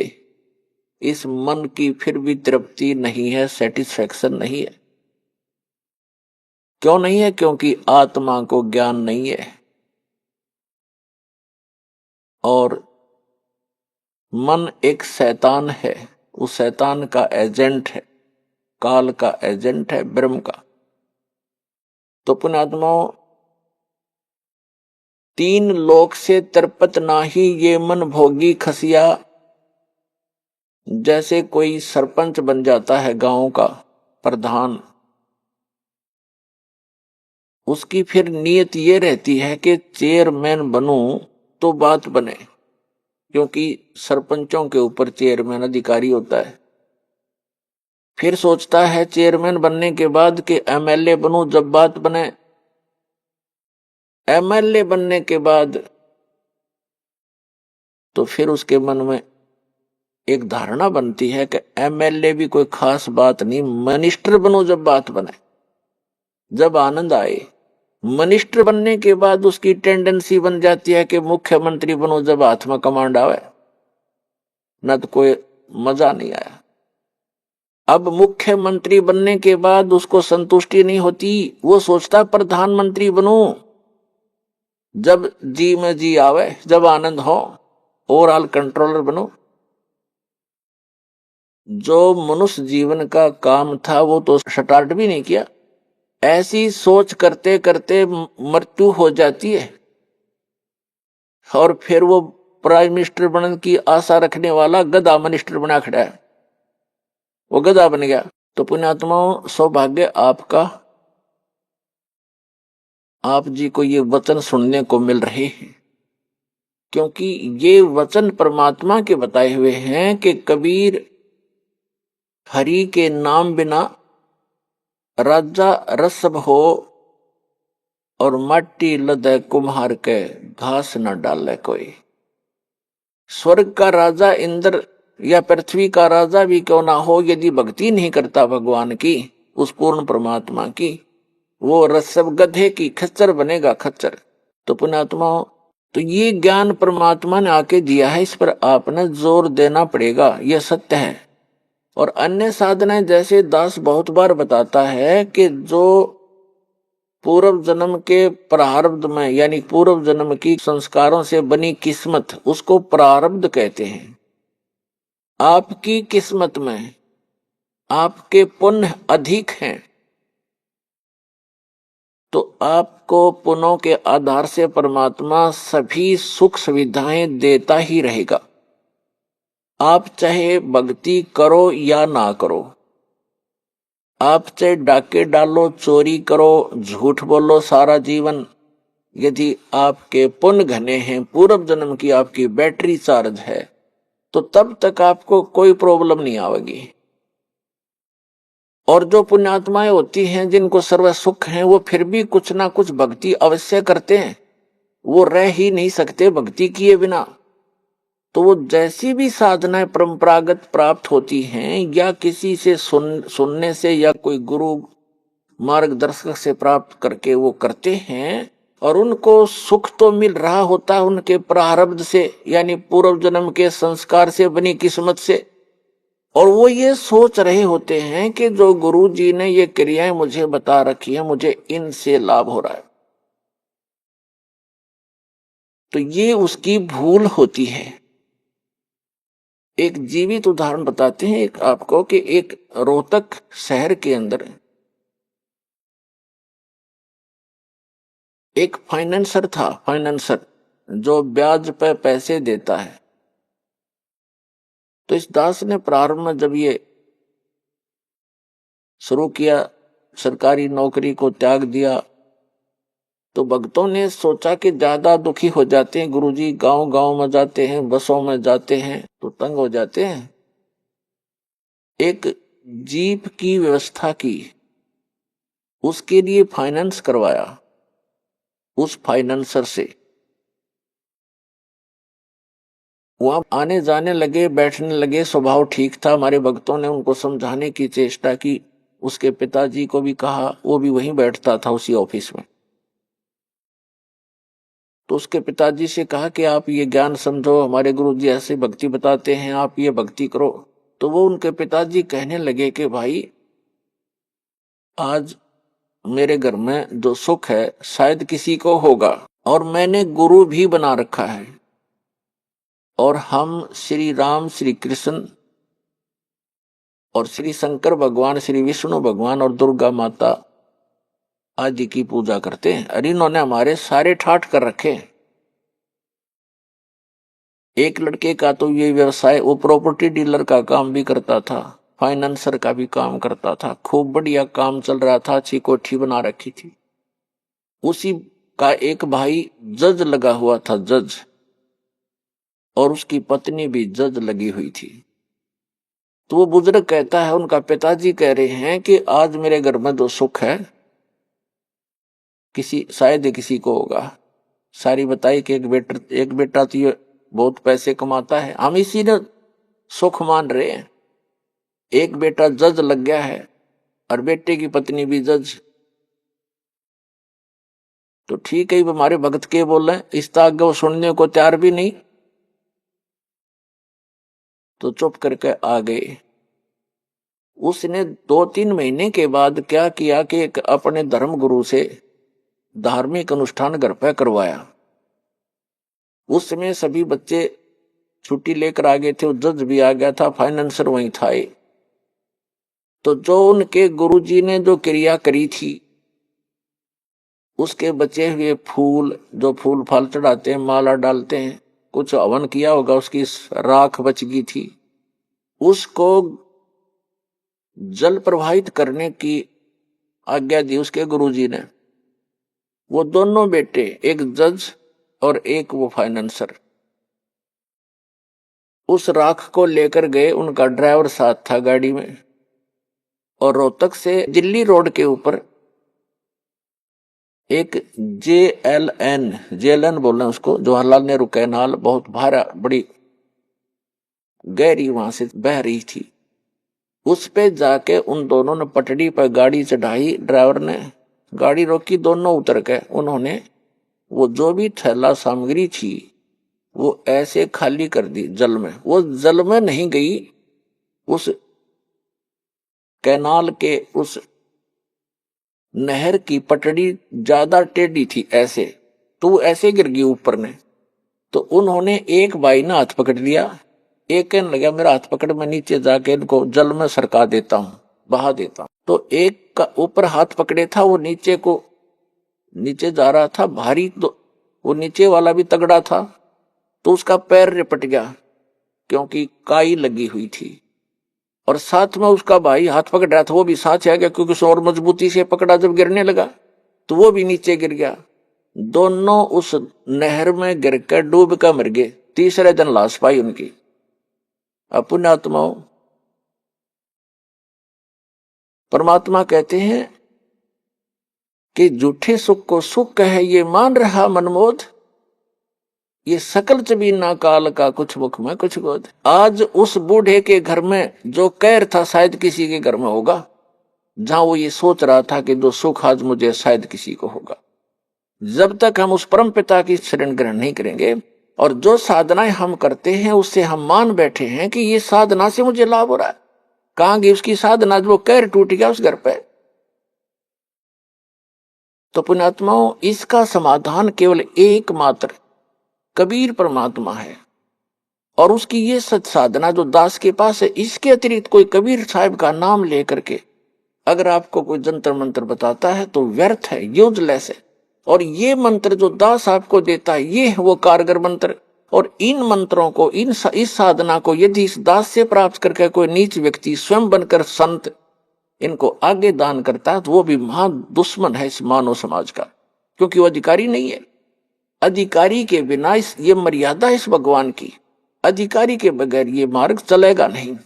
इस मन की फिर भी तृप्ति नहीं है, सेटिस्फैक्शन नहीं है। क्यों नहीं है? क्योंकि आत्मा को ज्ञान नहीं है और मन एक शैतान है, उस शैतान का एजेंट है, काल का एजेंट है, ब्रह्म का। तो पुण्यात्माओं, 3 लोक से तिरपत नाही ये मन भोगी खसिया। जैसे कोई सरपंच बन जाता है गांव का प्रधान, उसकी फिर नीयत ये रहती है कि चेयरमैन बनूं तो बात बने, क्योंकि सरपंचों के ऊपर चेयरमैन अधिकारी होता है। फिर सोचता है चेयरमैन बनने के बाद कि एमएलए बनूं जब बात बने। एमएलए बनने के बाद तो फिर उसके मन में एक धारणा बनती है कि एमएलए भी कोई खास बात नहीं, मिनिस्टर बनो जब बात बने, जब आनंद आए। मिनिस्टर बनने के बाद उसकी टेंडेंसी बन जाती है कि मुख्यमंत्री बनो जब हाथ में कमांड आवे, न तो कोई मजा नहीं आया। अब मुख्यमंत्री बनने के बाद उसको संतुष्टि नहीं होती, वो सोचता प्रधानमंत्री बनूं जब जी में जी आवे, जब आनंद हो, ओवरऑल कंट्रोलर बनो। जो मनुष्य जीवन का काम था वो तो स्टार्ट भी नहीं किया। ऐसी सोच करते करते मृत्यु हो जाती है और फिर वो प्राइम मिनिस्टर बनने की आशा रखने वाला गधा मिनिस्टर बना खड़ा है, वो गधा बन गया। तो पुण्यात्माओं, सौभाग्य आपका, आप जी को ये वचन सुनने को मिल रहे हैं, क्योंकि ये वचन परमात्मा के बताए हुए हैं कि कबीर हरि के नाम बिना राजा रसब हो और माटी लदे कुम्हार के घास न डाले कोई। स्वर्ग का राजा इंद्र या पृथ्वी का राजा भी क्यों ना हो, यदि भक्ति नहीं करता भगवान की, उस पूर्ण परमात्मा की, वो रसब गधे की खच्चर बनेगा, खच्चर। तो पुण्यात्माओं, तो ये ज्ञान परमात्मा ने आके दिया है, इस पर आपने जोर देना पड़ेगा, ये सत्य है। और अन्य साधनाएं जैसे दास बहुत बार बताता है कि जो पूर्व जन्म के प्रारब्ध में, यानी पूर्व जन्म की संस्कारों से बनी किस्मत, उसको प्रारब्ध कहते हैं। आपकी किस्मत में आपके पुण्य अधिक हैं तो आपको पुण्यों के आधार से परमात्मा सभी सुख सुविधाएं देता ही रहेगा। आप चाहे भक्ति करो या ना करो, आप चाहे डाके डालो, चोरी करो, झूठ बोलो सारा जीवन, यदि आपके पुण्य घने हैं, पूर्व जन्म की आपकी बैटरी चार्ज है, तो तब तक आपको कोई प्रॉब्लम नहीं आएगी। और जो पुण्यात्माएं होती हैं जिनको सर्व सुख हैं, वो फिर भी कुछ ना कुछ भक्ति अवश्य करते हैं, वो रह ही नहीं सकते भक्ति किए बिना। तो वो जैसी भी साधनाएं परंपरागत प्राप्त होती हैं या किसी से सुनने से या कोई गुरु मार्गदर्शक से प्राप्त करके वो करते हैं, और उनको सुख तो मिल रहा होता है उनके प्रारब्ध से, यानी पूर्व जन्म के संस्कार से बनी किस्मत से। और वो ये सोच रहे होते हैं कि जो गुरु जी ने ये क्रियाएं मुझे बता रखी है, मुझे इनसे लाभ हो रहा है। तो ये उसकी भूल होती है। एक जीवित उदाहरण बताते हैं एक आपको कि एक रोहतक शहर के अंदर एक फाइनेंसर था, फाइनेंसर जो ब्याज पे पैसे देता है। तो इस दास ने प्रारंभ में जब ये शुरू किया, सरकारी नौकरी को त्याग दिया, तो भक्तों ने सोचा कि ज्यादा दुखी हो जाते हैं गुरुजी, गांव गांव में जाते हैं, बसों में जाते हैं तो तंग हो जाते हैं। एक जीप की व्यवस्था की, उसके लिए फाइनेंस करवाया उस फाइनेंसर से। वहां आने जाने लगे, बैठने लगे, स्वभाव ठीक था। हमारे भक्तों ने उनको समझाने की चेष्टा की, उसके पिताजी को भी कहा, वो भी वहीं बैठता था उसी ऑफिस में। तो उसके पिताजी से कहा कि आप ये ज्ञान समझो, हमारे गुरुजी ऐसे भक्ति बताते हैं, आप ये भक्ति करो। तो वो उनके पिताजी कहने लगे कि भाई आज मेरे घर में जो सुख है शायद किसी को होगा, और मैंने गुरु भी बना रखा है, और हम श्री राम, श्री कृष्ण और श्री शंकर भगवान, श्री विष्णु भगवान और दुर्गा माता आदि की पूजा करते हैं। अरे इन्होंने हमारे सारे ठाठ कर रखे हैं। एक लड़के का तो ये व्यवसाय, वो प्रॉपर्टी डीलर का काम भी करता था, फाइनेंसर का भी काम करता था, खूब बढ़िया काम चल रहा था, अच्छी कोठी बना रखी थी। उसी का एक भाई जज लगा हुआ था, जज, और उसकी पत्नी भी जज लगी हुई थी। तो वो बुजुर्ग कहता है, उनका पिताजी कह रहे हैं कि आज मेरे घर में जो सुख है किसी शायद किसी को होगा। सारी बताई कि एक बेटा तो ये बहुत पैसे कमाता है, हम इसी ने सुख मान रहे हैं। एक बेटा जज लग गया है और बेटे की पत्नी भी जज। तो ठीक है, हमारे भक्त के बोल रहे, इस आगे वो सुनने को तैयार भी नहीं, तो चुप करके आ गए। उसने 2-3 महीने के बाद क्या किया कि एक अपने धर्म गुरु से धार्मिक अनुष्ठान घर पे करवाया। उस समय सभी बच्चे छुट्टी लेकर आ गए थे, वो जज भी आ गया था, फाइनेंसर वहीं था। तो जो उनके गुरुजी ने जो क्रिया करी थी, उसके बचे हुए फूल, जो फूल फाल चढ़ाते हैं, माला डालते हैं, कुछ हवन किया होगा, उसकी राख बच गई थी, उसको जल प्रवाहित करने की आज्ञा दी उसके गुरुजी ने। वो दोनों बेटे, एक जज और एक वो फाइनेंसर, उस राख को लेकर गए। उनका ड्राइवर साथ था गाड़ी में, और रोहतक से दिल्ली रोड के ऊपर एक जेएलएन बोल रहे हैं उसको, जवाहरलाल नेहरू कैनाल, बहुत भारा, बड़ी गहरी वहां से बह रही थी। उस पे जाके उन दोनों ने पटड़ी पर गाड़ी चढ़ाई, ड्राइवर ने गाड़ी रोकी, दोनों उतर गए। उन्होंने वो जो भी थैला सामग्री थी वो ऐसे खाली कर दी जल में। वो जल में नहीं गई, उस कैनाल के उस नहर की पटड़ी ज्यादा टेढ़ी थी ऐसे, तो वो ऐसे गिर गई ऊपर ने। तो उन्होंने, एक भाई ने हाथ पकड़ लिया, एक कहने लगा मेरा हाथ पकड़, मैं नीचे जाके इनको जल में सरका देता हूं, बहा देता हूं। तो एक का ऊपर हाथ पकड़े था, वो नीचे जा रहा था भारी, तो वो नीचे वाला भी तगड़ा था, तो उसका पैर रिपट गया क्योंकि काई लगी हुई थी। और साथ में उसका भाई हाथ पकड़ रहा था, वो भी साथ आ गया, क्योंकि उसने और मजबूती से पकड़ा। जब गिरने लगा तो वो भी नीचे गिर गया। दोनों उस नहर में गिर कर डूब कर मर गए। तीसरे दिन लाश पाई उनकी। पुण्यात्माओं, परमात्मा कहते हैं कि झूठे सुख को सुख कहे ये मान रहा मनमोद, ये सकल चबीना काल का कुछ मुख में कुछ गोद। आज उस बूढ़े के घर में जो कहर था शायद किसी के घर में होगा, जहां वो ये सोच रहा था कि जो सुख आज मुझे शायद किसी को होगा। जब तक हम उस परम पिता की शरण ग्रहण नहीं करेंगे, और जो साधनाएं हम करते हैं उससे हम मान बैठे हैं कि ये साधना से मुझे लाभ हो रहा है, कहां गई उसकी साधना, जो कहर टूट गया उस घर पे। तो पुण्यात्माओं, इसका समाधान केवल एकमात्र कबीर परमात्मा है, और उसकी ये सच साधना जो दास के पास है। इसके अतिरिक्त कोई कबीर साहब का नाम लेकर के अगर आपको कोई जंतर मंत्र बताता है तो व्यर्थ है, यूजलेस है, और ये मंत्र जो दास आपको देता है, ये है वो कारगर मंत्र। और इन मंत्रों को, इस साधना को यदि इस दास से प्राप्त करके कोई नीच व्यक्ति स्वयं बनकर संत इनको आगे दान करता है, तो वो भी महा दुश्मन है इस मानव समाज का, क्योंकि वो अधिकारी नहीं है। अधिकारी के बिना ये मर्यादा इस भगवान की, अधिकारी के बगैर ये मार्ग चलेगा नहीं।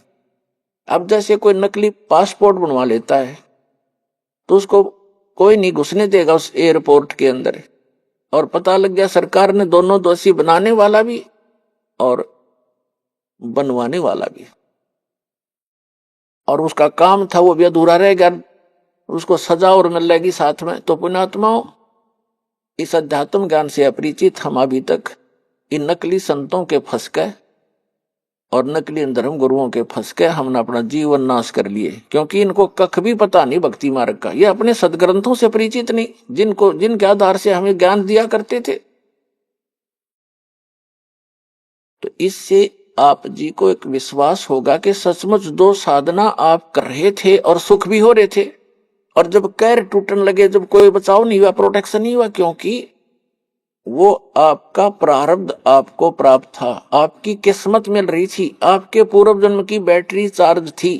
अब जैसे कोई नकली पासपोर्ट बनवा लेता है तो उसको कोई नहीं घुसने देगा उस एयरपोर्ट के अंदर, और पता लग गया सरकार ने दोनों दोषी, बनाने वाला भी और बनवाने वाला भी, और उसका काम था वो भी अधूरा रह गया, उसको सजा और मिल जाएगी साथ में। तो पुण्यात्माओं, इस अध्यात्म ज्ञान से अपरिचित हम अभी तक इन नकली संतों के फंस गए और नकली धर्म गुरुओं के फंस के हमने अपना जीवन नाश कर लिए, क्योंकि इनको कख भी पता नहीं भक्ति मार्ग का। ये अपने सदग्रंथों से परिचित नहीं, जिनके आधार से हमें ज्ञान दिया करते थे। तो इससे आप जी को एक विश्वास होगा कि सचमुच दो साधना आप कर रहे थे और सुख भी हो रहे थे, और जब कैर टूटने लगे, जब कोई बचाव नहीं हुआ, प्रोटेक्शन नहीं हुआ, क्योंकि वो आपका प्रारब्ध आपको प्राप्त था, आपकी किस्मत मिल रही थी, आपके पूर्व जन्म की बैटरी चार्ज थी।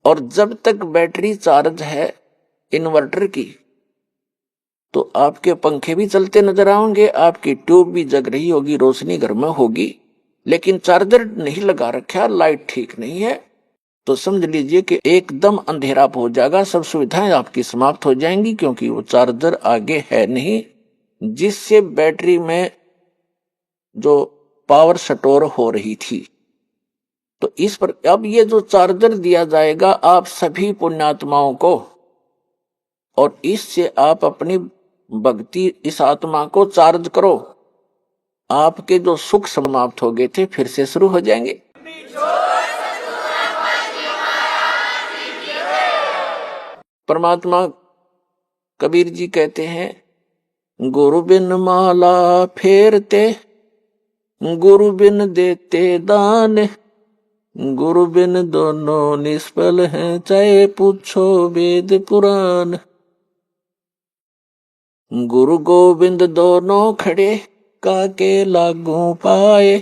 और जब तक बैटरी चार्ज है इन्वर्टर की, तो आपके पंखे भी चलते नजर आएंगे, आपकी ट्यूब भी जग रही होगी, रोशनी घर में होगी, लेकिन चार्जर नहीं लगा रखा, लाइट ठीक नहीं है, तो समझ लीजिए कि एकदम अंधेरा हो जाएगा, सब सुविधाएं आपकी समाप्त हो जाएंगी, क्योंकि वो चार्जर आगे है नहीं जिससे बैटरी में जो पावर स्टोर हो रही थी। तो इस पर अब ये जो चार्जर दिया जाएगा आप सभी पुण्यात्माओं को, और इससे आप अपनी भक्ति, इस आत्मा को चार्ज करो, आपके जो सुख समाप्त हो गए थे फिर से शुरू हो जाएंगे। परमात्मा कबीर जी कहते हैं, गुरु बिन माला फेरते, गुरु बिन देते दान, गुरु बिन दोनों निष्फल हैं, चाहे पूछो वेद पुराण। गुरु गोविंद दोनों खड़े, काके लागू पाए,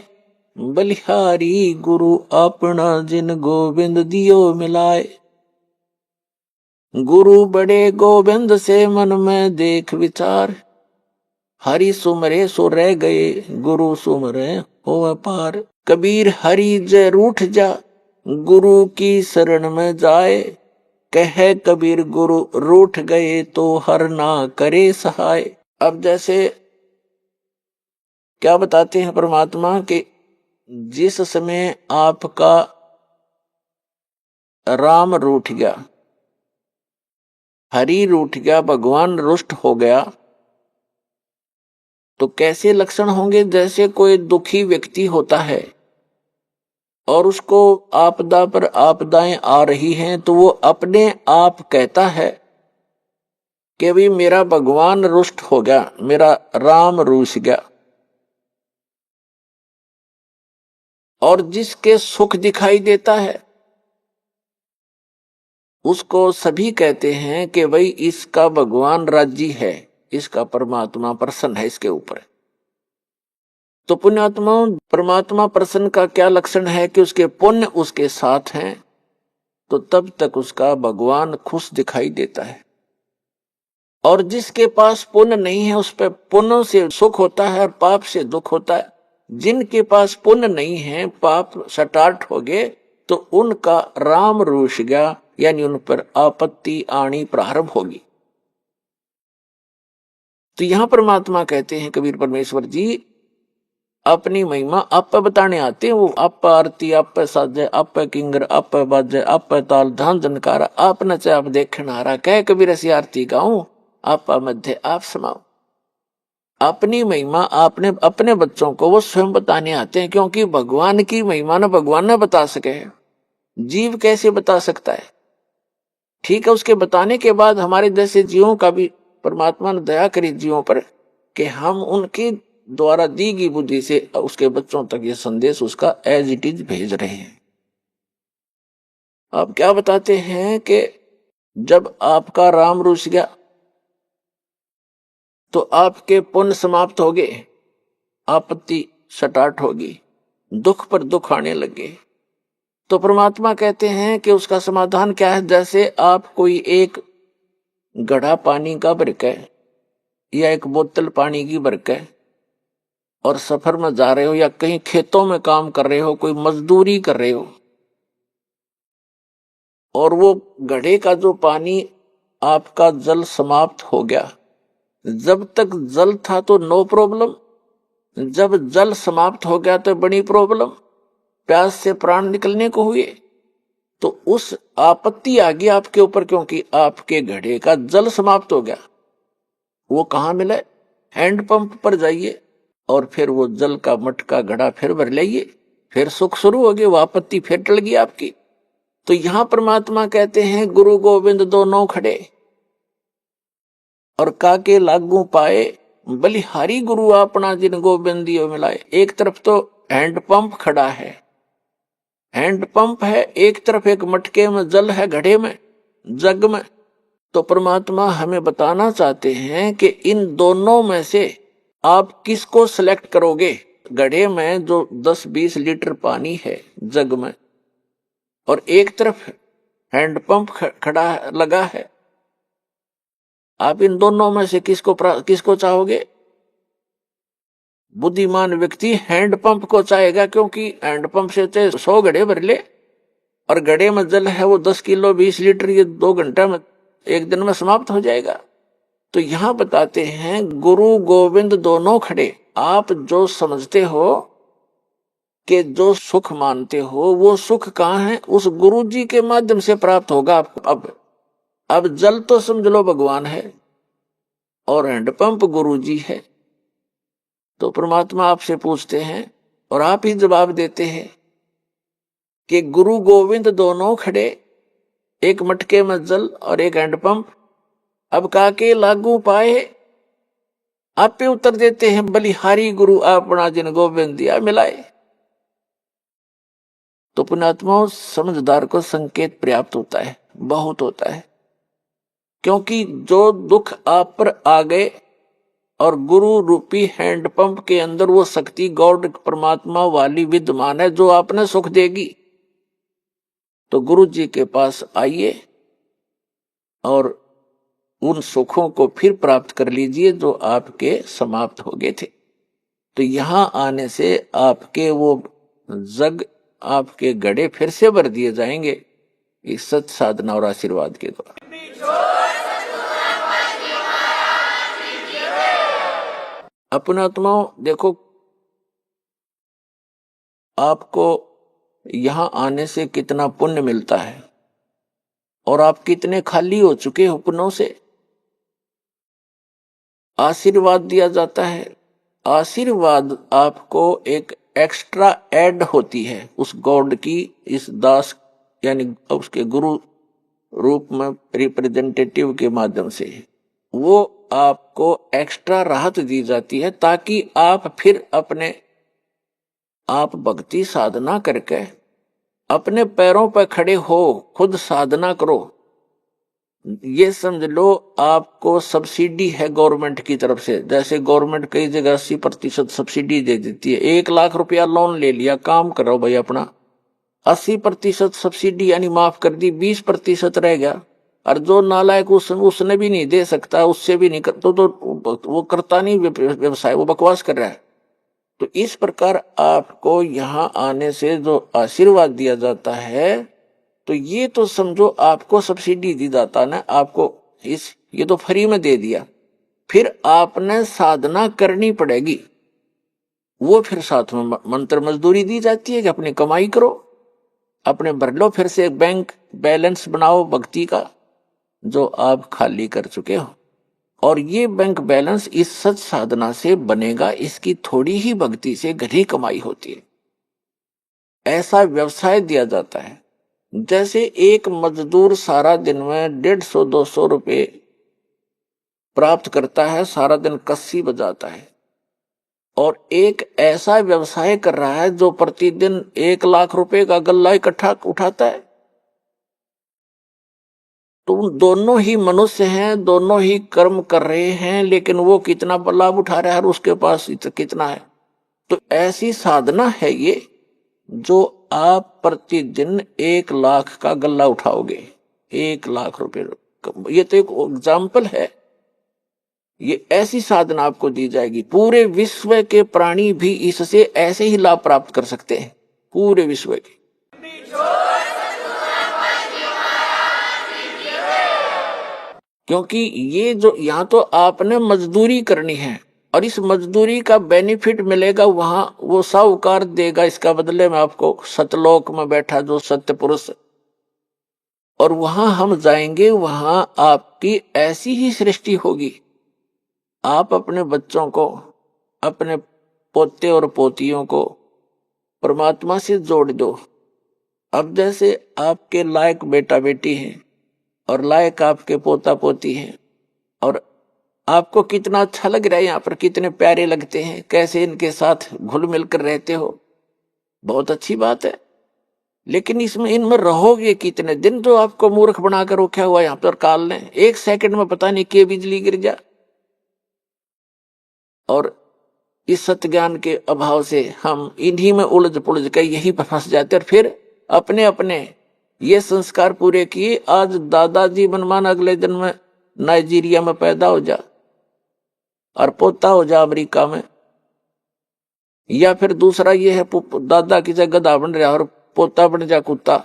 बलिहारी गुरु अपना, जिन गोविंद दियो मिलाए। गुरु बड़े गोविंद से मन में देख विचार, हरि सुमरे सो रह गए, गुरु सुमरे हो पार। कबीर हरि जय रूठ जा, गुरु की शरण में जाए, कहे कबीर गुरु रूठ गए, तो हर ना करे सहाय। अब जैसे क्या बताते हैं परमात्मा कि जिस समय आपका राम रूठ गया, हरि रूठ गया, भगवान रुष्ट हो गया, तो कैसे लक्षण होंगे? जैसे कोई दुखी व्यक्ति होता है और उसको आपदा पर आपदाएं आ रही हैं, तो वो अपने आप कहता है कि भी मेरा भगवान रुष्ट हो गया, मेरा राम रूठ गया। और जिसके सुख दिखाई देता है उसको सभी कहते हैं कि भाई इसका भगवान राजी है, इसका परमात्मा प्रसन्न है इसके ऊपर। तो पुण्यात्मा, परमात्मा प्रसन्न का क्या लक्षण है कि उसके पुण्य उसके साथ हैं, तो तब तक उसका भगवान खुश दिखाई देता है। और जिसके पास पुण्य नहीं है, उस पर पुण्य से सुख होता है और पाप से दुख होता है। जिनके पास पुण्य नहीं है, पाप स्टार्ट हो गए, तो उनका राम रूठ गया, यानी उन पर आपत्ति आनी प्रारंभ होगी। तो यहां परमात्मा कहते हैं, कबीर परमेश्वर जी अपनी महिमा आप बताने आते हैं। वो आप आरती, आप साजे, आप किंगर, आप बाजे, आप ताल धान जनकारा, आप नचे आप देखन हारा, कह कबीर ऐसी आरती गाऊं, आप मध्य आप समाओ। अपनी महिमा आपने अपने बच्चों को वो स्वयं बताने आते हैं, क्योंकि भगवान की महिमा ना भगवान ना बता सके, जीव कैसे बता सकता है? ठीक है, उसके बताने के बाद हमारे जैसे जीवों का भी परमात्मा ने दया करी जीवों पर कि हम उनकी द्वारा दी गई बुद्धि से उसके बच्चों तक ये संदेश उसका एज इट इज भेज रहे हैं। आप क्या बताते हैं कि जब आपका राम रूठ गया तो आपके पुण्य समाप्त हो गए, आपत्ति स्टार्ट होगी, दुख पर दुख आने लगे। तो परमात्मा कहते हैं कि उसका समाधान क्या है। जैसे आप कोई एक घड़ा पानी का भर के या एक बोतल पानी की भर के और सफर में जा रहे हो या कहीं खेतों में काम कर रहे हो, कोई मजदूरी कर रहे हो, और वो घड़े का जो पानी आपका जल समाप्त हो गया। जब तक जल था तो नो प्रॉब्लम, जब जल समाप्त हो गया तो बड़ी प्रॉब्लम, प्यास से प्राण निकलने को हुए। तो उस आपत्ति आ गई आपके ऊपर, क्योंकि आपके घड़े का जल समाप्त हो गया। वो कहाँ मिले? हैंडपंप पर जाइए और फिर वो जल का मटका घड़ा फिर भर लाइए, फिर सुख शुरू हो गए, वो आपत्ति फिर टल गई आपकी। तो यहां परमात्मा कहते हैं गुरु गोविंद दोनों खड़े और काके लागू पाए, बलिहारी गुरु अपना जिन गोविंदियों मिलाए। एक तरफ तो हैंडपंप खड़ा है, हैंडपंप है, एक तरफ एक मटके में जल है, घड़े में, जग में। तो परमात्मा हमें बताना चाहते हैं कि इन दोनों में से आप किसको सिलेक्ट करोगे। घड़े में जो 10-20 लीटर पानी है जग में, और एक तरफ हैंडपंप खड़ा लगा है, आप इन दोनों में से किसको चाहोगे? बुद्धिमान व्यक्ति हैंडपंप को चाहेगा, क्योंकि हैंडपंप से 100 घड़े भर ले और घड़े में जल है वो 10 किलो 20 लीटर, ये 2 घंटा में, 1 दिन में समाप्त हो जाएगा। तो यहां बताते हैं गुरु गोविंद दोनों खड़े। आप जो समझते हो कि जो सुख मानते हो वो सुख कहाँ है? उस गुरु जी के माध्यम से प्राप्त होगा आपको। अब जल तो समझ लो भगवान है और हैंडपंप गुरु जी है। तो परमात्मा आपसे पूछते हैं और आप ही जवाब देते हैं कि गुरु गोविंद दोनों खड़े, एक मटके में जल और एक हैंडपंप, अब काके लागू पाए। आप पे उत्तर देते हैं बलिहारी गुरु अपना जिन गोविंद दिया मिलाए। तो पुण्यात्माओं, समझदार को संकेत पर्याप्त होता है, बहुत होता है, क्योंकि जो दुख आप पर आ गए और गुरु रूपी हैंडपंप के अंदर वो शक्ति गॉड परमात्मा वाली विद्यमान है जो आपने सुख देगी। तो गुरु जी के पास आइए और उन सुखों को फिर प्राप्त कर लीजिए जो आपके समाप्त हो गए थे। तो यहां आने से आपके वो जग, आपके घड़े फिर से भर दिए जाएंगे इस सत साधना और आशीर्वाद के द्वारा। अपनात्माओं, देखो आपको यहां आने से कितना पुण्य मिलता है और आप कितने खाली हो चुके हो पुण्यों से। आशीर्वाद दिया जाता है, आशीर्वाद आपको एक एक्स्ट्रा ऐड होती है उस गॉड की, इस दास यानी उसके गुरु रूप में रिप्रेजेंटेटिव के माध्यम से वो आपको एक्स्ट्रा राहत दी जाती है, ताकि आप फिर अपने आप भक्ति साधना करके अपने पैरों पर खड़े हो, खुद साधना करो। ये समझ लो आपको सब्सिडी है गवर्नमेंट की तरफ से। जैसे गवर्नमेंट कई जगह 80% सब्सिडी दे देती है। 1 लाख रुपया लोन ले लिया, काम करो भाई अपना, 80% सब्सिडी यानी माफ कर दी, 20% रह गया। और जो नालायक उसने भी नहीं दे सकता, उससे भी नहीं कर, तो वो करता नहीं व्यवसाय, वो बकवास कर रहा है। तो इस प्रकार आपको यहाँ आने से जो आशीर्वाद दिया जाता है, तो ये तो समझो आपको सब्सिडी दी जाता ना, आपको ये तो फ्री में दे दिया। फिर आपने साधना करनी पड़ेगी, वो फिर साथ में मंत्र मजदूरी दी जाती है कि अपनी कमाई करो, अपने भर लो, फिर से एक बैंक बैलेंस बनाओ भक्ति का जो आप खाली कर चुके हो। और ये बैंक बैलेंस इस सच साधना से बनेगा, इसकी थोड़ी ही भक्ति से घनी कमाई होती है। ऐसा व्यवसाय दिया जाता है। जैसे एक मजदूर सारा दिन में 150-200 रुपए प्राप्त करता है, सारा दिन कस्सी बजाता है, और एक ऐसा व्यवसाय कर रहा है जो प्रतिदिन 1 लाख रुपए का गल्ला इकट्ठा उठाता है। तो दोनों ही मनुष्य हैं, दोनों ही कर्म कर रहे हैं, लेकिन वो कितना लाभ उठा रहा है और उसके पास कितना है। तो ऐसी साधना है ये, जो आप प्रतिदिन 1 लाख का गल्ला उठाओगे, 1 लाख रुपए। ये तो एक एग्जाम्पल है। ये ऐसी साधना आपको दी जाएगी। पूरे विश्व के प्राणी भी इससे ऐसे ही लाभ प्राप्त कर सकते हैं, पूरे विश्व के। क्योंकि ये जो यहाँ तो आपने मजदूरी करनी है और इस मजदूरी का बेनिफिट मिलेगा वहां, वो साहूकार देगा इसका बदले में आपको, सतलोक में बैठा जो सत्य पुरुष। और वहां हम जाएंगे, वहां आपकी ऐसी ही सृष्टि होगी। आप अपने बच्चों को, अपने पोते और पोतियों को परमात्मा से जोड़ दो। अब जैसे आपके लायक बेटा बेटी हैं और लायक आपके पोता पोती हैं, और आपको कितना अच्छा लग रहा है, यहाँ पर कितने प्यारे लगते हैं, कैसे इनके साथ घुल मिलकर रहते हो, बहुत अच्छी बात है। लेकिन इनमें रहोगे कितने दिन? जो आपको मूर्ख बनाकर रखा हुआ यहाँ पर काल ने, 1 सेकंड में पता नहीं के बिजली गिर जा। और इस सत्य ज्ञान के अभाव से हम इन्हीं में उलझ पुलझ कर यहीं पर फंस जाते, और फिर अपने अपने ये संस्कार पूरे किए। आज दादाजी मनमान अगले जन्म में नाइजीरिया में पैदा हो जा और पोता हो जा अमेरिका में, या फिर दूसरा ये है दादा की जगह गधा बन रहा और पोता बन जा कुत्ता।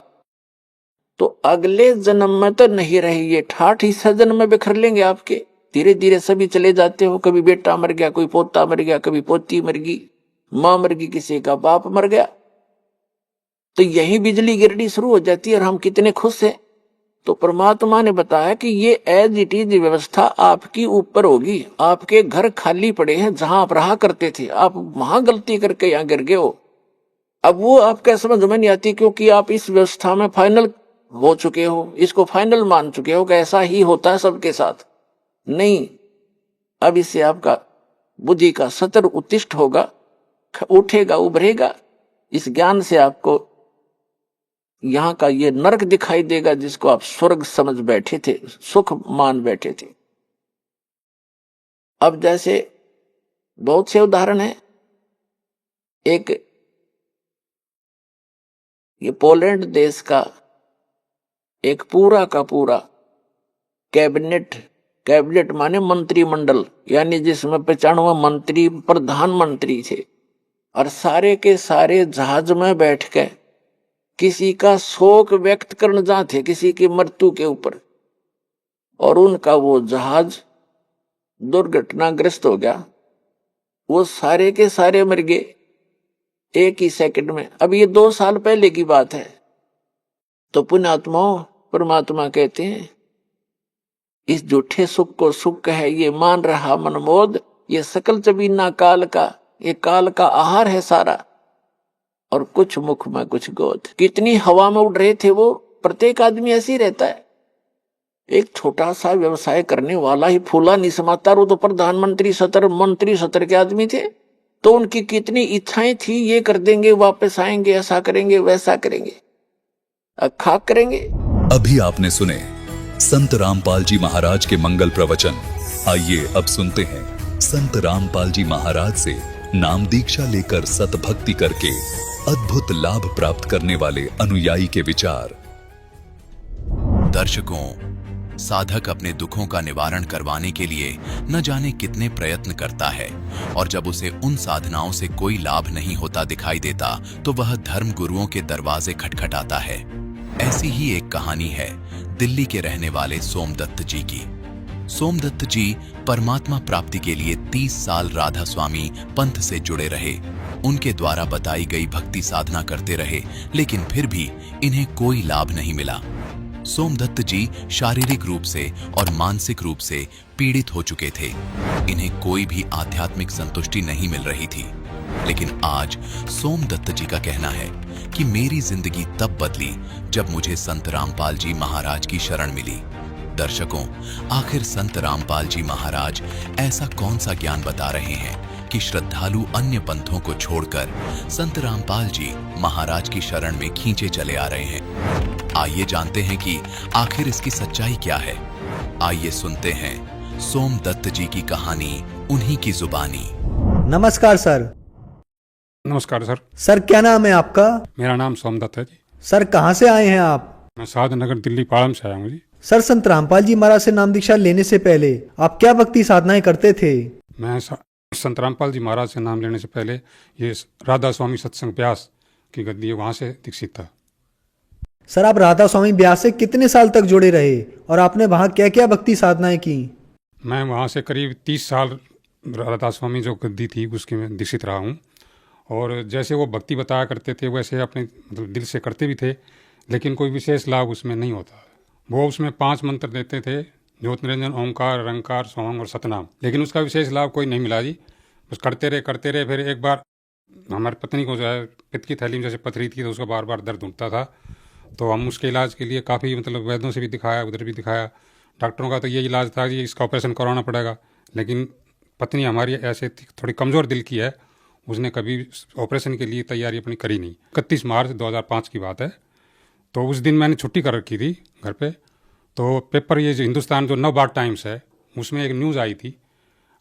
तो अगले जन्म में तो नहीं रही, ये 68 हिस्सा जन्म में बिखर लेंगे आपके। धीरे धीरे सभी चले जाते हो, कभी बेटा मर गया, कोई पोता मर गया, कभी पोती मर गई, मां मर गई, किसी का बाप मर गया। तो यही बिजली गिरनी शुरू हो जाती है और हम कितने खुश हैं। तो परमात्मा ने बताया कि ये एज इट इज व्यवस्था आपकी ऊपर होगी। आपके घर खाली पड़े हैं, जहां आप रहा करते थे, आप वहां गलती करके यहां गिर गए हो। अब वो आपके समझ में नहीं आती, क्योंकि आप इस व्यवस्था में फाइनल हो चुके हो, इसको फाइनल मान चुके हो कि ऐसा ही होता है सबके साथ। नहीं, अब इससे आपका बुद्धि का सतर उत्तिष्ठ होगा, उठेगा, उभरेगा। इस ज्ञान से आपको यहाँ का ये नरक दिखाई देगा, जिसको आप स्वर्ग समझ बैठे थे, सुख मान बैठे थे। अब जैसे बहुत से उदाहरण हैं। एक ये पोलैंड देश का एक पूरा का पूरा कैबिनेट माने मंत्रिमंडल, यानी जिसमें 95 मंत्री प्रधानमंत्री थे, और सारे के सारे जहाज में बैठ के किसी का शोक व्यक्त करने जाते, किसी की मृत्यु के ऊपर, और उनका वो जहाज दुर्घटनाग्रस्त हो गया। वो सारे के सारे मर गए 1 ही सेकंड में। अब ये 2 साल पहले की बात है। तो पुण्यात्माओं, परमात्मा कहते हैं इस झूठे सुख को सुख कहे ये मान रहा मनमोद, ये सकल जबीना काल का, ये काल का आहार है सारा, और कुछ मुख में कुछ गोद। कितनी हवा में उड़ रहे थे वो। प्रत्येक आदमी ऐसे ही रहता है। एक छोटा सा व्यवसाय करने वाला ही फूला नहीं समाता, वो तो प्रधानमंत्री मंत्री सतर के आदमी थे। तो उनकी कितनी इच्छाएं थी, ये कर देंगे, वापस आएंगे, ऐसा करेंगे, वैसा करेंगे, खाक करेंगे। अभी आपने सुने संत रामपाल जी महाराज के मंगल प्रवचन। आइए अब सुनते हैं संत रामपाल जी महाराज से नाम दीक्षा लेकर सतभक्ति करके अद्भुत लाभ प्राप्त करने वाले अनुयायी के विचार। दर्शकों, साधक अपने दुखों का निवारण करवाने के लिए न जाने कितने प्रयत्न करता है, और जब उसे उन साधनाओं से कोई लाभ नहीं होता दिखाई देता, तो वह धर्म गुरुओं के दरवाजे खटखटाता है। ऐसी ही एक कहानी है दिल्ली के रहने वाले सोमदत्त जी की। सोमदत्त जी परमात्मा प्राप्ति के लिए 30 साल राधा स्वामी पंथ से जुड़े रहे। उनके द्वारा बताई गई भक्ति साधना करते रहे, लेकिन फिर भी इन्हें कोई लाभ नहीं मिला। सोमदत्त जी शारीरिक रूप से और मानसिक रूप से पीड़ित हो चुके थे। इन्हें कोई भी आध्यात्मिक संतुष्टि नहीं मिल रही थी। लेकिन आज सोमदत्त जी का कहना है कि मेरी जिंदगी तब बदली जब मुझे संत रामपाल जी महाराज की शरण मिली। दर्शकों, आखिर संत रामपाल जी महाराज ऐसा कौन सा ज्ञान बता रहे हैं कि श्रद्धालु अन्य पंथों को छोड़कर संत रामपाल जी महाराज की शरण में खींचे चले आ रहे हैं? आइए जानते हैं कि आखिर इसकी सच्चाई क्या है। आइए सुनते हैं सोमदत्त जी की कहानी उन्हीं की जुबानी। नमस्कार सर। नमस्कार सर। सर क्या नाम है आपका? मेरा नाम सोमदत्त है जी। सर कहाँ से आए हैं आप? मैं शाहजहाननगर दिल्ली पाड़म से आया हूँ जी। सर संत रामपाल जी महाराज से नाम दीक्षा लेने से पहले आप क्या भक्ति साधनाएं करते थे? मैं संत रामपाल जी महाराज से नाम लेने से पहले ये राधा स्वामी सत्संग ब्यास की गद्दी है, वहाँ से दीक्षित था। सर आप राधा स्वामी ब्यास से कितने साल तक जुड़े रहे और आपने वहाँ क्या क्या भक्ति साधनाएं की? मैं वहाँ से करीब 30 साल राधा स्वामी जो गद्दी थी उसकी मैं दीक्षित रहा हूँ। और जैसे वो भक्ति बताया करते थे वैसे अपने मतलब दिल से करते भी थे, लेकिन कोई विशेष लाभ उसमें नहीं होता। वो उसमें 5 मंत्र देते थे, ज्योत निरंजन, ओंकार, रंकार, सोहंग और सतनाम, लेकिन उसका विशेष लाभ कोई नहीं मिला जी। बस करते रहे। फिर एक बार हमारी पत्नी को जो है पित्त की थैली में जैसे पथरी थी तो उसका बार बार दर्द उठता था, तो हम उसके इलाज के लिए काफ़ी मतलब वैद्यों से भी दिखाया, उधर भी दिखाया। डॉक्टरों का तो ये इलाज था कि इसका ऑपरेशन करवाना पड़ेगा, लेकिन पत्नी हमारी ऐसे थोड़ी कमज़ोर दिल की है, उसने कभी ऑपरेशन के लिए तैयारी अपनी करी नहीं। 31 मार्च 2005 की बात है। तो उस दिन मैंने छुट्टी कर रखी थी घर पे। तो पेपर ये जो हिंदुस्तान जो नवभारत टाइम्स है उसमें एक न्यूज़ आई थी,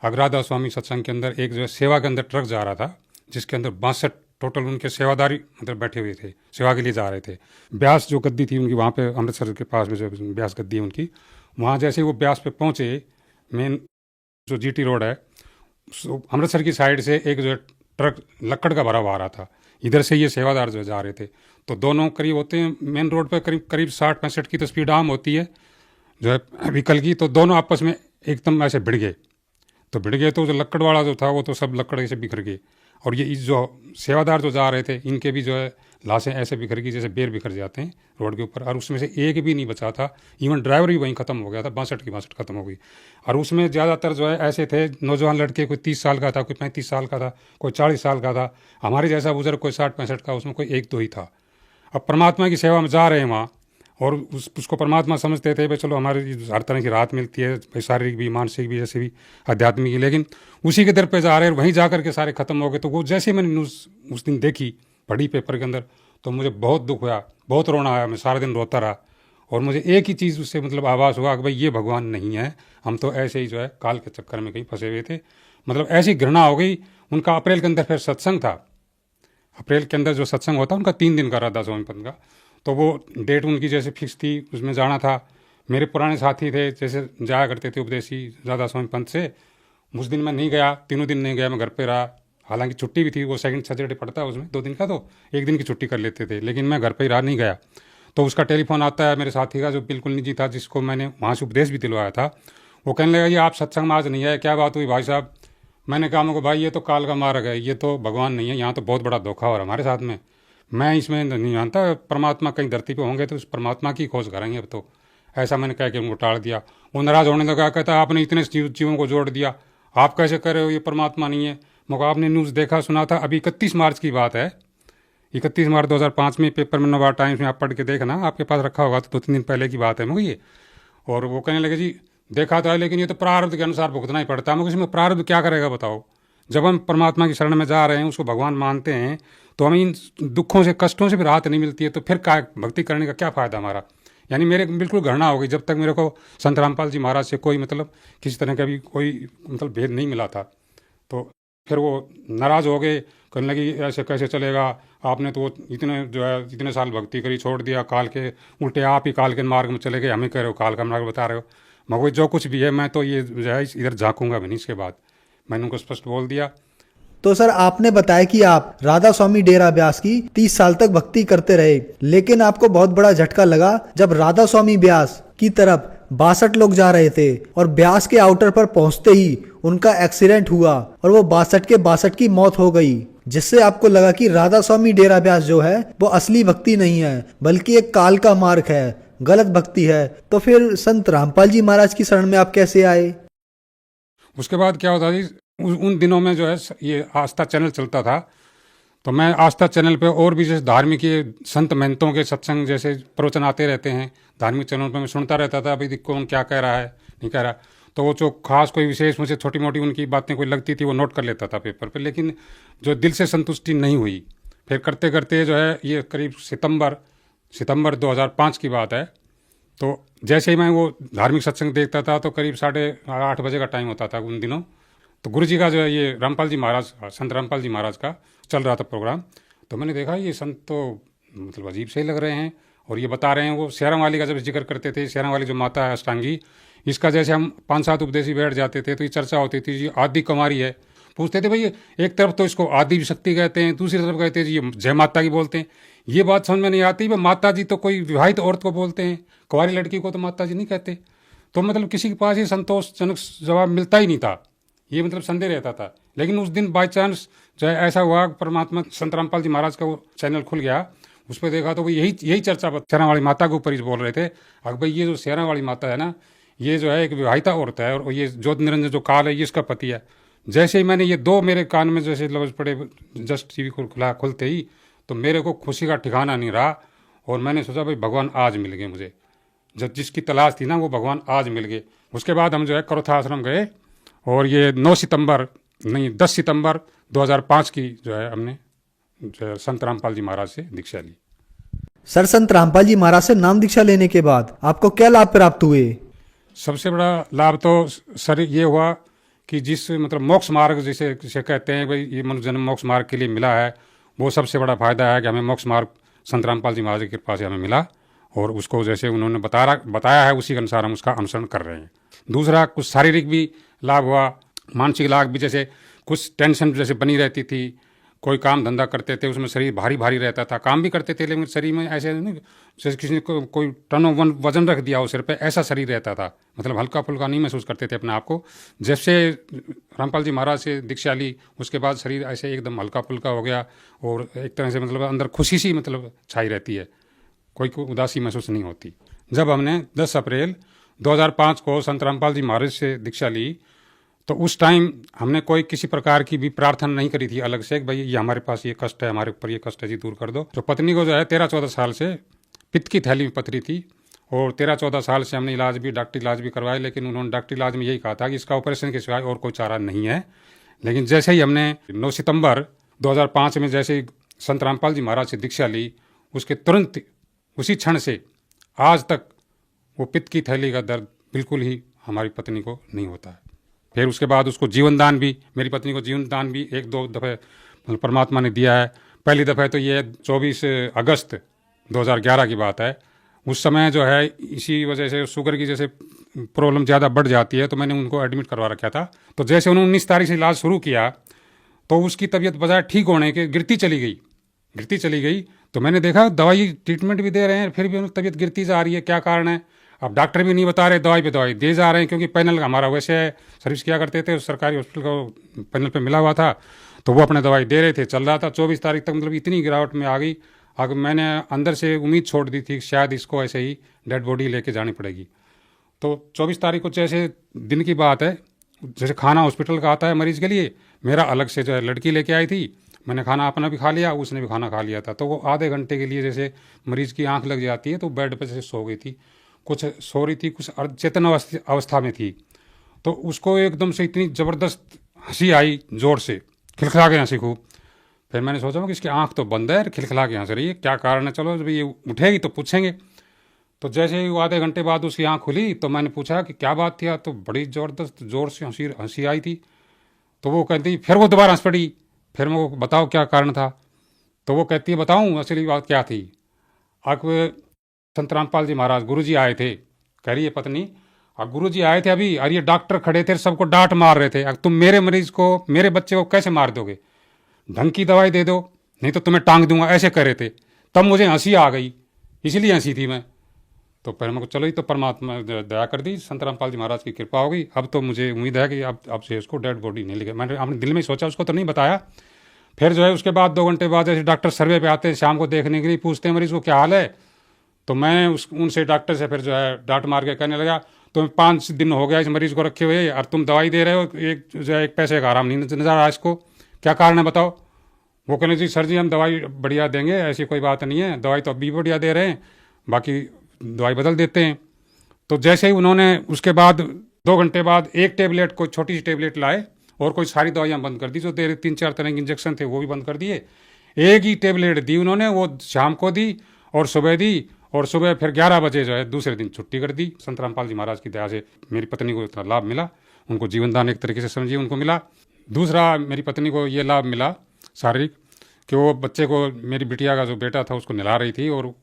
राधा स्वामी सत्संग के अंदर एक जो है सेवा के अंदर ट्रक जा रहा था, जिसके अंदर 62 टोटल उनके सेवादारी मतलब बैठे हुए थे, सेवा के लिए जा रहे थे। ब्यास जो गद्दी थी उनकी वहाँ पे अमृतसर के पास में जो ब्यास गद्दी है उनकी, वहाँ जैसे वो ब्यास पे पहुँचे, मेन जो GT रोड है अमृतसर की साइड से एक जो ट्रक लक्कड़ का भरा हुआ आ रहा था, इधर से ये सेवादार जो जा रहे थे। तो दोनों करीब होते हैं मेन रोड पर करीब 60-65 की तो स्पीड आम होती है जो है व्हीकल की, तो दोनों आपस में एकदम ऐसे भिड़ गए। तो जो लक्कड़ वाला जो था वो तो सब लक्कड़ ऐसे बिखर गए, और ये जो सेवादार जो जा रहे थे इनके भी जो है लाशें ऐसे बिखर गई जैसे बेर बिखर जाते हैं रोड के ऊपर, और उसमें से एक भी नहीं बचा था। इवन ड्राइवर भी वहीं ख़त्म हो गया था, 62 की 62 खत्म हो गई। और उसमें ज़्यादातर जो है ऐसे थे नौजवान लड़के, कोई 30 साल का था, कोई 35 साल का था, कोई 40 साल का था, हमारे जैसा बुजुर्ग कोई 60-65 का, उसमें कोई 1-2 ही था। अब परमात्मा की सेवा में जा रहे हैं वहाँ, और उसको परमात्मा समझते थे भाई चलो हमारी हर तरह की राहत मिलती है, भाई शारीरिक भी, मानसिक भी, जैसे भी आध्यात्मिक की, लेकिन उसी के दर पे जा रहे हैं, वहीं जा करके सारे खत्म हो गए। तो वो जैसे मैंने न्यूज़ उस दिन देखी, पढ़ी पेपर के अंदर, तो मुझे बहुत दुख हुआ, बहुत रोना आया, मैं सारा दिन रोता रहा। और मुझे एक ही चीज़ उससे मतलब आभास हुआ कि भाई ये भगवान नहीं है, हम तो ऐसे ही जो है काल के चक्कर में कहीं फंसे हुए थे। मतलब ऐसी घृणा हो गई। उनका अप्रैल के अंदर फिर सत्संग था, अप्रैल के अंदर जो सत्संग होता उनका 3 दिन का राधा स्वामी पंथ का, तो वो डेट उनकी जैसे फिक्स थी, उसमें जाना था। मेरे पुराने साथी थे जैसे जाया करते थे उपदेशी राधा स्वामी पंथ से, उस दिन मैं नहीं गया, 3 दिन नहीं गया, मैं घर पे रहा। हालांकि छुट्टी भी थी, वो सेकंड सैटरडे पड़ता है उसमें 2 दिन का, तो 1 दिन की छुट्टी कर लेते थे, लेकिन मैं घर पे ही रहा, नहीं गया। तो उसका टेलीफोन आता है मेरे साथी का जो बिल्कुल निजी था, जिसको मैंने वहाँ से उपदेश भी दिलवाया था। वो कहने लगा ये आप सत्संग में आज नहीं आए, क्या बात हुई भाई साहब? मैंने कहा मुझको भाई ये तो काल का मार्ग है, ये तो भगवान नहीं है, यहाँ तो बहुत बड़ा धोखा हो रहा है हमारे साथ में, मैं इसमें नहीं जानता, परमात्मा कहीं धरती पे होंगे तो उस परमात्मा की खोज करेंगे अब तो। ऐसा मैंने कह के उनको टाल दिया। वो नाराज़ होने लगा, कहता आपने इतने जीवों को जोड़ दिया, आप कैसे कर रहे हो, ये परमात्मा नहीं है। मगर आपने न्यूज़ देखा सुना था, अभी 31 मार्च की बात है, 31 मार्च 2005 में पेपर में नवभारत टाइम्स में आप पढ़ के देखना, आपके पास रखा होगा, तो 2-3 दिन पहले की बात है मुझे ये। और वो कहने लगे जी देखा तो है, लेकिन ये तो प्रारब्ध के अनुसार भुगतना ही पड़ता है। मुझे इसमें प्रारब्ध क्या करेगा बताओ? जब हम परमात्मा की शरण में जा रहे हैं, उसको भगवान मानते हैं, तो हमें इन दुखों से, कष्टों से भी राहत नहीं मिलती है, तो फिर क्या भक्ति करने का क्या फ़ायदा हमारा? यानी मेरे बिल्कुल घृणा हो गई जब तक मेरे को संत रामपाल जी महाराज से कोई मतलब किसी तरह का भी कोई मतलब भेद नहीं मिला था। तो फिर वो नाराज़ हो गए, कहने लगी ऐसे कैसे चलेगा, आपने तो इतने जो है इतने साल भक्ति करी, छोड़ दिया, काल के उल्टे आप ही काल के मार्ग में चले गए, हमें कह रहे हो काल का मार्ग बता रहे हो। मगर जो कुछ भी है मैं तो ये जो है इधर झाँकूंगा भी नहीं। इसके बाद मैंने उनको स्पष्ट बोल दिया। तो सर आपने बताया कि आप राधा स्वामी डेरा ब्यास की 30 साल तक भक्ति करते रहे, लेकिन आपको बहुत बड़ा झटका लगा जब राधा स्वामी ब्यास की तरफ 62 लोग जा रहे थे और ब्यास के आउटर पर पहुंचते ही उनका एक्सीडेंट हुआ और वो 62 के 62 की मौत हो गई, जिससे आपको लगा कि राधा स्वामी डेरा ब्यास जो है वो असली भक्ति नहीं है बल्कि एक काल का मार्ग है, गलत भक्ति है। तो फिर संत रामपाल जी महाराज की शरण में आप कैसे आए? उसके बाद क्या होता जी, उन दिनों में जो है ये आस्था चैनल चलता था, तो मैं आस्था चैनल पे और भी जैसे धार्मिक के संत महंतों के सत्संग जैसे प्रवचन आते रहते हैं, धार्मिक चैनल पे मैं सुनता रहता था, अभी कौन क्या कह रहा है नहीं कह रहा। तो वो जो खास कोई विशेष मुझे छोटी मोटी उनकी बातें कोई लगती थी वो नोट कर लेता था पेपर पे, लेकिन जो दिल से संतुष्टि नहीं हुई। फिर करते करते जो है ये करीब सितंबर सितंबर 2005 की बात है। तो जैसे ही मैं वो धार्मिक सत्संग देखता था तो करीब 8:30 बजे का टाइम होता था उन दिनों। तो गुरु जी का जो है ये रामपाल जी महाराज, संत रामपाल जी महाराज का चल रहा था प्रोग्राम। तो मैंने देखा ये संत तो मतलब अजीब से ही लग रहे हैं, और ये बता रहे हैं, वो शेरा वाली का जब जिक्र करते थे, शेरा वाली जो माता है अष्टांगी, इसका जैसे हम 5-7 उपदेशी बैठ जाते थे तो ये चर्चा होती थी जी आदि कुमारी है। पूछते थे भाई एक तरफ तो इसको आदि शक्ति कहते हैं, दूसरी तरफ कहते हैं जी ये जय माता की बोलते हैं। ये बात समझ में नहीं आती, भाई माता जी तो कोई विवाहित औरत को बोलते हैं, कुंवारी लड़की को तो माता जी नहीं कहते। तो मतलब किसी के पास ये संतोषजनक जवाब मिलता ही नहीं था, ये मतलब संदेह रहता था। लेकिन उस दिन बाई चांस जो है ऐसा हुआ, परमात्मा संत रामपाल जी महाराज का वो चैनल खुल गया, उस पर देखा तो वो यही चर्चा शेरा वाली माता के ऊपर ही बोल रहे थे। अब भाई ये जो शेरा वाली माता है ना, ये जो है एक विवाहिता औरत है, और ये ज्योति निरंजन जो काल है ये इसका पति है। जैसे ही मैंने ये दो मेरे कान में जैसे लफ्ज पड़े, जस्ट टीवी खुलते ही, तो मेरे को खुशी का ठिकाना नहीं रहा, और मैंने सोचा भाई भगवान आज मिल गए मुझे, जब जिसकी तलाश थी ना वो भगवान आज मिल गए। उसके बाद हम जो है करोथा आश्रम गए, और ये 10 सितंबर 2005 की जो है हमने जो है संत रामपाल जी महाराज से दीक्षा ली। सर, संत रामपाल जी महाराज से नाम दीक्षा लेने के बाद आपको क्या लाभ प्राप्त हुए? सबसे बड़ा लाभ तो सर ये हुआ कि जिस मतलब मोक्ष मार्ग जिसे कहते हैं भाई, ये मनुष्य जन्म मोक्ष मार्ग के लिए मिला है, वो सबसे बड़ा फायदा है कि हमें मोक्ष मार्ग संत रामपाल जी महाराज की कृपा से हमें मिला, और उसको जैसे उन्होंने बताया है उसी के अनुसार हम उसका अनुसरण कर रहे हैं। दूसरा कुछ शारीरिक भी लाभ हुआ, मानसिक लाभ भी, जैसे कुछ टेंशन जैसे बनी रहती थी, कोई काम धंधा करते थे उसमें शरीर भारी भारी रहता था, काम भी करते थे लेकिन शरीर में ऐसे नहीं जैसे किसी ने कोई टन वजन रख दिया हो सिर पे, ऐसा शरीर रहता था, मतलब हल्का फुल्का नहीं महसूस करते थे अपने आप को। जैसे रामपाल जी महाराज से दीक्षा ली उसके बाद शरीर ऐसे एकदम हल्का फुल्का हो गया, और एक तरह से मतलब अंदर खुशी सी मतलब छाई रहती है, कोई उदासी महसूस नहीं होती। जब हमने 10 अप्रैल 2005 को संत रामपाल जी महाराज से दीक्षा ली, तो उस टाइम हमने कोई किसी प्रकार की भी प्रार्थना नहीं करी थी अलग से, भाई ये हमारे पास ये कष्ट है, हमारे ऊपर ये कष्ट है जी, दूर कर दो। जो पत्नी को जो है 13-14 साल से पित्त की थैली में पथरी थी, और 13-14 साल से हमने डॉक्टरी इलाज भी करवाया, लेकिन उन्होंने डॉक्टरी इलाज में यही कहा था कि इसका ऑपरेशन के सिवाय और कोई चारा नहीं है। लेकिन जैसे ही हमने 9 सितंबर 2005 में जैसे ही संत रामपाल जी महाराज से दीक्षा ली, उसके तुरंत उसी क्षण से आज तक वो पित्त की थैली का दर्द बिल्कुल ही हमारी पत्नी को नहीं होता है। फिर उसके बाद उसको जीवन दान भी, मेरी पत्नी को जीवन दान भी 1-2 दफ़े परमात्मा ने दिया है। पहली दफ़े तो ये 24 अगस्त 2011 की बात है। उस समय जो है इसी वजह से शुगर की जैसे प्रॉब्लम ज़्यादा बढ़ जाती है, तो मैंने उनको एडमिट करवा रखा था। तो जैसे उन्होंने 19 तारीख से इलाज शुरू किया, तो उसकी तबीयत बजाय ठीक होने के गिरती चली गई। तो मैंने देखा दवाई ट्रीटमेंट भी दे रहे हैं, फिर भी तबीयत गिरती जा रही है, क्या कारण है? अब डॉक्टर भी नहीं बता रहे, दवाई पे दवाई दे जा रहे हैं, क्योंकि पैनल हमारा वैसे सर्विस किया करते थे, सरकारी हॉस्पिटल का पैनल पे मिला हुआ था, तो वो अपने दवाई दे रहे थे, चल रहा था। 24 तारीख तक मतलब इतनी गिरावट में आ गई, अब मैंने अंदर से उम्मीद छोड़ दी थी शायद इसको ऐसे ही डेड बॉडी लेके जानी पड़ेगी। तो 24 तारीख को जैसे दिन की बात है, जैसे खाना हॉस्पिटल का आता है मरीज़ के लिए, मेरा अलग से जो है लड़की लेके आई थी, मैंने खाना अपना भी खा लिया, उसने भी खाना खा लिया था। तो वो आधे घंटे के लिए जैसे मरीज़ की आंख लग जाती है, तो बेड पर जैसे सो गई थी, कुछ सो रही थी, कुछ अर्धचेतन अवस्था में थी। तो उसको एकदम से इतनी ज़बरदस्त हंसी आई, ज़ोर से खिलखिला के हंसी खूब। फिर मैंने सोचा कि इसकी आंख तो बंद है, खिलखिला के हंस रही है, क्या कारण है, चलो जब ये उठेगी तो पूछेंगे। तो जैसे ही वो आधे घंटे बाद उसकी आंख खुली, तो मैंने पूछा कि क्या बात थी, तो बड़ी ज़बरदस्त ज़ोर से हंसी आई थी। तो वो कहती, फिर वो दोबारा हंस पड़ी। फिर मैं वो बताओ क्या कारण था, तो वो कहती है बताऊँ असली बात क्या थी। अब संत रामपाल जी महाराज गुरुजी आए थे, कह रही है पत्नी, अब गुरुजी आए थे अभी, और ये डॉक्टर खड़े थे, सबको डांट मार रहे थे, अब तुम मेरे मरीज को, मेरे बच्चे को कैसे मार दोगे, ढंग की दवाई दे दो नहीं तो तुम्हें टांग दूंगा, ऐसे कह रहे थे। तब मुझे हंसी आ गई, इसलिए हंसी थी मैं। तो फिर मेरे को चलो, ये तो परमात्मा दया कर दी, संत रामपाल जी महाराज की कृपा हो गई। अब तो मुझे उम्मीद है कि अब से उसको डेड बॉडी नहीं लेगा। मैंने अपने दिल में सोचा, उसको तो नहीं बताया। फिर जो है उसके बाद 2 घंटे बाद जैसे डॉक्टर सर्वे पे आते हैं शाम को देखने के लिए, पूछते हैं मरीज को क्या हाल है। तो मैं उनसे डॉक्टर से फिर जो है डांट मार के कहने लगा, तुम्हें 5 दिन हो गया इस मरीज को रखे हुए, और तुम दवाई दे रहे हो, एक जो है एक पैसे का आराम नहीं नजर आ रहा, इसको क्या कारण है बताओ। वो कहने जी सर जी हम दवाई बढ़िया देंगे, ऐसी कोई बात नहीं है, दवाई तो अभी बढ़िया दे रहे हैं, बाकी दवाई बदल देते हैं। तो जैसे ही उन्होंने उसके बाद 2 घंटे बाद एक टेबलेट, कोई छोटी सी टेबलेट लाए, और कोई सारी दवाइयाँ बंद कर दी, जो 3-4 तरह के इंजेक्शन थे वो भी बंद कर दिए। एक ही टेबलेट दी उन्होंने, वो शाम को दी, और सुबह दी, और सुबह फिर 11 बजे जो है दूसरे दिन छुट्टी कर दी। संत रामपाल जी महाराज की दया से मेरी पत्नी को इतना लाभ मिला, उनको जीवन दान एक तरीके से समझिए उनको मिला। दूसरा मेरी पत्नी को ये लाभ मिला शारीरिक कि वो बच्चे को, मेरी बिटिया का जो बेटा था उसको नहला रही थी और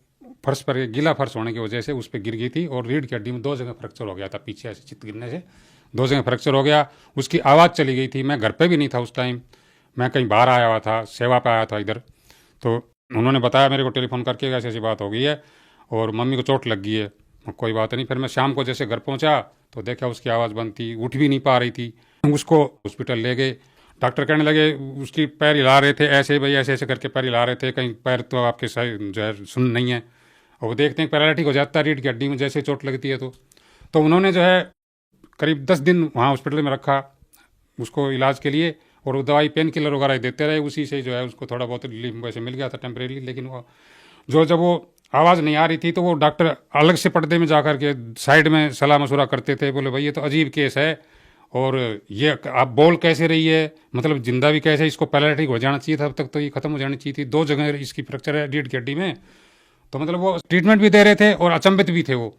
फर्श पर गीला फर्श होने की वजह से उस पर गिर गई थी और रीढ़ की हड्डी में 2 जगह फ्रैक्चर हो गया था, पीछे ऐसे चित गिरने से 2 जगह फ्रैक्चर हो गया। उसकी आवाज़ चली गई थी। मैं घर पे भी नहीं था उस टाइम, मैं कहीं बाहर आया हुआ था, सेवा पे आया था इधर। तो उन्होंने बताया मेरे को टेलीफोन करके ऐसी ऐसी बात हो गई है और मम्मी को चोट लग गई है। कोई बात नहीं। फिर मैं शाम को जैसे घर पहुंचा तो देखा उसकी आवाज़ बंद थी, उठ भी नहीं पा रही थी। उसको हॉस्पिटल ले गए। डॉक्टर कहने लगे, उसकी पैर हिला रहे थे ऐसे भाई, ऐसे ऐसे करके पैर हिला रहे थे, कहीं पैर तो आपके सही जो है सुन नहीं है। और वो देखते हैं पैरालिटिक हो जाता है रीढ़ की हड्डी में जैसे चोट लगती है। तो उन्होंने जो है करीब 10 दिन वहाँ हॉस्पिटल में रखा उसको इलाज के लिए, और वो दवाई पेन किलर वगैरह देते रहे। उसी से जो है उसको थोड़ा बहुत रिलीफ वैसे मिल गया था टेम्परेरी। लेकिन वो जब वो आवाज़ नहीं आ रही थी तो वो डॉक्टर अलग से पर्दे में जा कर के साइड में सलाह मशुरा करते थे। बोले भाई ये तो अजीब केस है, और ये आप बोल कैसे रही है, मतलब जिंदा भी कैसे, इसको पैरालिटिक हो जाना चाहिए था, अब तक तो ये खत्म हो जानी चाहिए थी। 2 जगह इसकी फ्रैक्चर है रीढ़ की हड्डी में। तो मतलब वो ट्रीटमेंट भी दे रहे थे और अचंभित भी थे वो।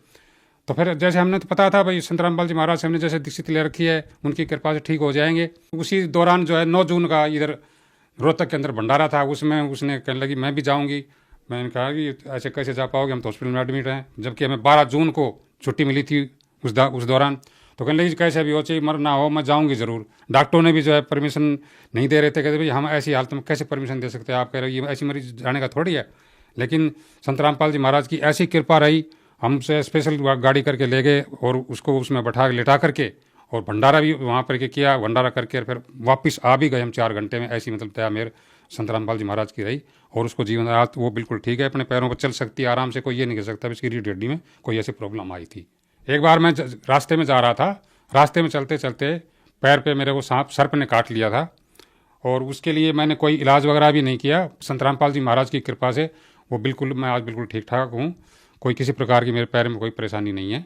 तो फिर जैसे हमने तो पता था भाई संत रामपाल जी महाराज से हमने जैसे दीक्षित ले रखी है, उनकी कृपा से ठीक हो जाएंगे। उसी दौरान जो है 9 जून का इधर रोहतक के अंदर भंडारा था, उसमें उसने कहने लगी मैं भी जाऊंगी। मैंने कहा कि ऐसे कैसे जा पाओगे, हम तो हॉस्पिटल में एडमिट हैं। जबकि हमें 12 जून को छुट्टी मिली थी उस दौरान। तो कहने लगी कैसे भी हो, चाहे मर ना हो, मैं जाऊंगी ज़रूर। डॉक्टरों ने भी जो है परमिशन नहीं दे रहे थे, कहते भाई हम ऐसी हालत में कैसे परमिशन दे सकते हैं, आप कह रहे हो ये ऐसी मरीज जाने का थोड़ी है। लेकिन संत रामपाल जी महाराज की ऐसी कृपा रही, हमसे स्पेशल गाड़ी करके ले गए और उसको उसमें बैठा के लेटा करके, और भंडारा भी वहाँ पर के किया। भंडारा करके फिर वापस आ भी गए हम 4 घंटे में। ऐसी मतलब दया मेरे संत रामपाल जी महाराज की रही, और उसको जीवन आज वो बिल्कुल ठीक है, अपने पैरों पर चल सकती है आराम से। कोई ये नहीं कह सकता इसकी रीढ़ हड्डी में कोई ऐसी प्रॉब्लम आई थी। एक बार मैं रास्ते में जा रहा था, रास्ते में चलते चलते पैर पे मेरे को सांप सर्प ने काट लिया था, और उसके लिए मैंने कोई इलाज वगैरह भी नहीं किया। संत रामपाल जी महाराज की कृपा से वो बिल्कुल, मैं आज बिल्कुल ठीक ठाक हूँ। कोई किसी प्रकार की मेरे पैर में कोई परेशानी नहीं है,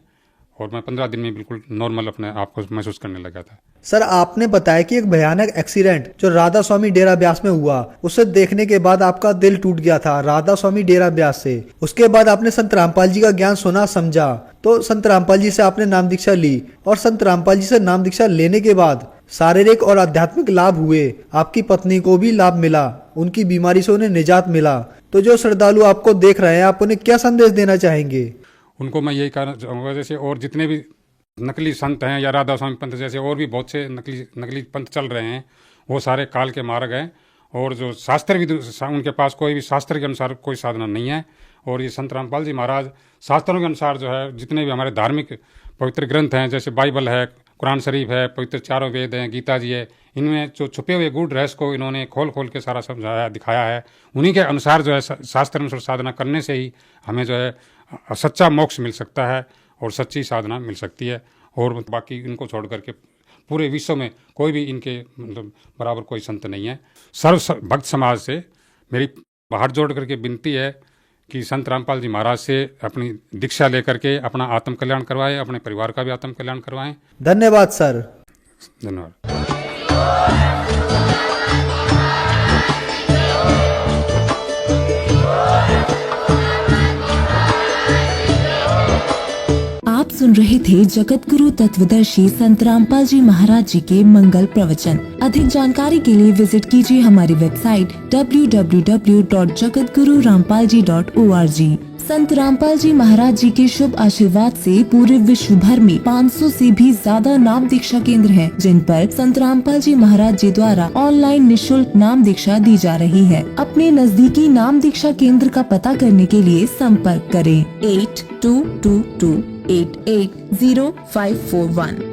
और मैं 15 दिन में बिल्कुल नॉर्मल अपने आप को महसूस करने लगा था। सर, आपने बताया कि एक भयानक एक्सीडेंट जो राधा स्वामी डेरा ब्यास में हुआ, उसे देखने के बाद आपका दिल टूट गया था राधा स्वामी डेरा ब्यास से। उसके बाद आपने संत रामपाल जी का ज्ञान सुना समझा, तो संत रामपाल जी से आपने नाम दीक्षा ली, और संत रामपाल जी से नाम दीक्षा लेने के बाद शारीरिक और आध्यात्मिक लाभ हुए। आपकी पत्नी को भी लाभ मिला, उनकी बीमारी से उन्हें निजात मिला। तो जो श्रद्धालु आपको देख रहे हैं, आप उन्हें क्या संदेश देना चाहेंगे? उनको मैं यही कहना चाहूँगा, जैसे और जितने भी नकली संत हैं या राधा स्वामी पंथ जैसे और भी बहुत से नकली पंथ चल रहे हैं, वो सारे काल के मार्ग हैं। और जो शास्त्र भी उनके पास कोई भी शास्त्र के अनुसार कोई साधना नहीं है। और ये संत रामपाल जी महाराज शास्त्रों के अनुसार जो है जितने भी हमारे धार्मिक पवित्र ग्रंथ हैं, जैसे बाइबल है, कुरान शरीफ है, पवित्र 4 वेद हैं, गीता जी है, इनमें जो छुपे हुए गूढ़ रहस्य को इन्होंने खोल खोल के सारा समझाया दिखाया है। उन्हीं के अनुसार जो है शास्त्र अनुसार साधना करने से ही हमें जो है सच्चा मोक्ष मिल सकता है और सच्ची साधना मिल सकती है। और बाकी इनको छोड़ करके पूरे विश्व में कोई भी इनके मतलब बराबर कोई संत नहीं है। सर्व भक्त समाज से मेरी हाथ जोड़ करके विनती है कि संत रामपाल जी महाराज से अपनी दीक्षा लेकर के अपना आत्म कल्याण करवाएं, अपने परिवार का भी आत्म कल्याण करवाएं। धन्यवाद सर। धन्यवाद। आप सुन रहे थे जगत गुरु तत्वदर्शी संत रामपाल जी महाराज जी के मंगल प्रवचन। अधिक जानकारी के लिए विजिट कीजिए हमारी वेबसाइट www.jagatgururampalji.org। संत रामपाल जी महाराज जी के शुभ आशीर्वाद से पूरे विश्व भर में 500 से भी ज्यादा नाम दीक्षा केंद्र हैं, जिन पर संत रामपाल जी महाराज जी द्वारा ऑनलाइन निशुल्क नाम दीक्षा दी जा रही है। अपने नजदीकी नाम दीक्षा केंद्र का पता करने के लिए संपर्क करें 8222880541।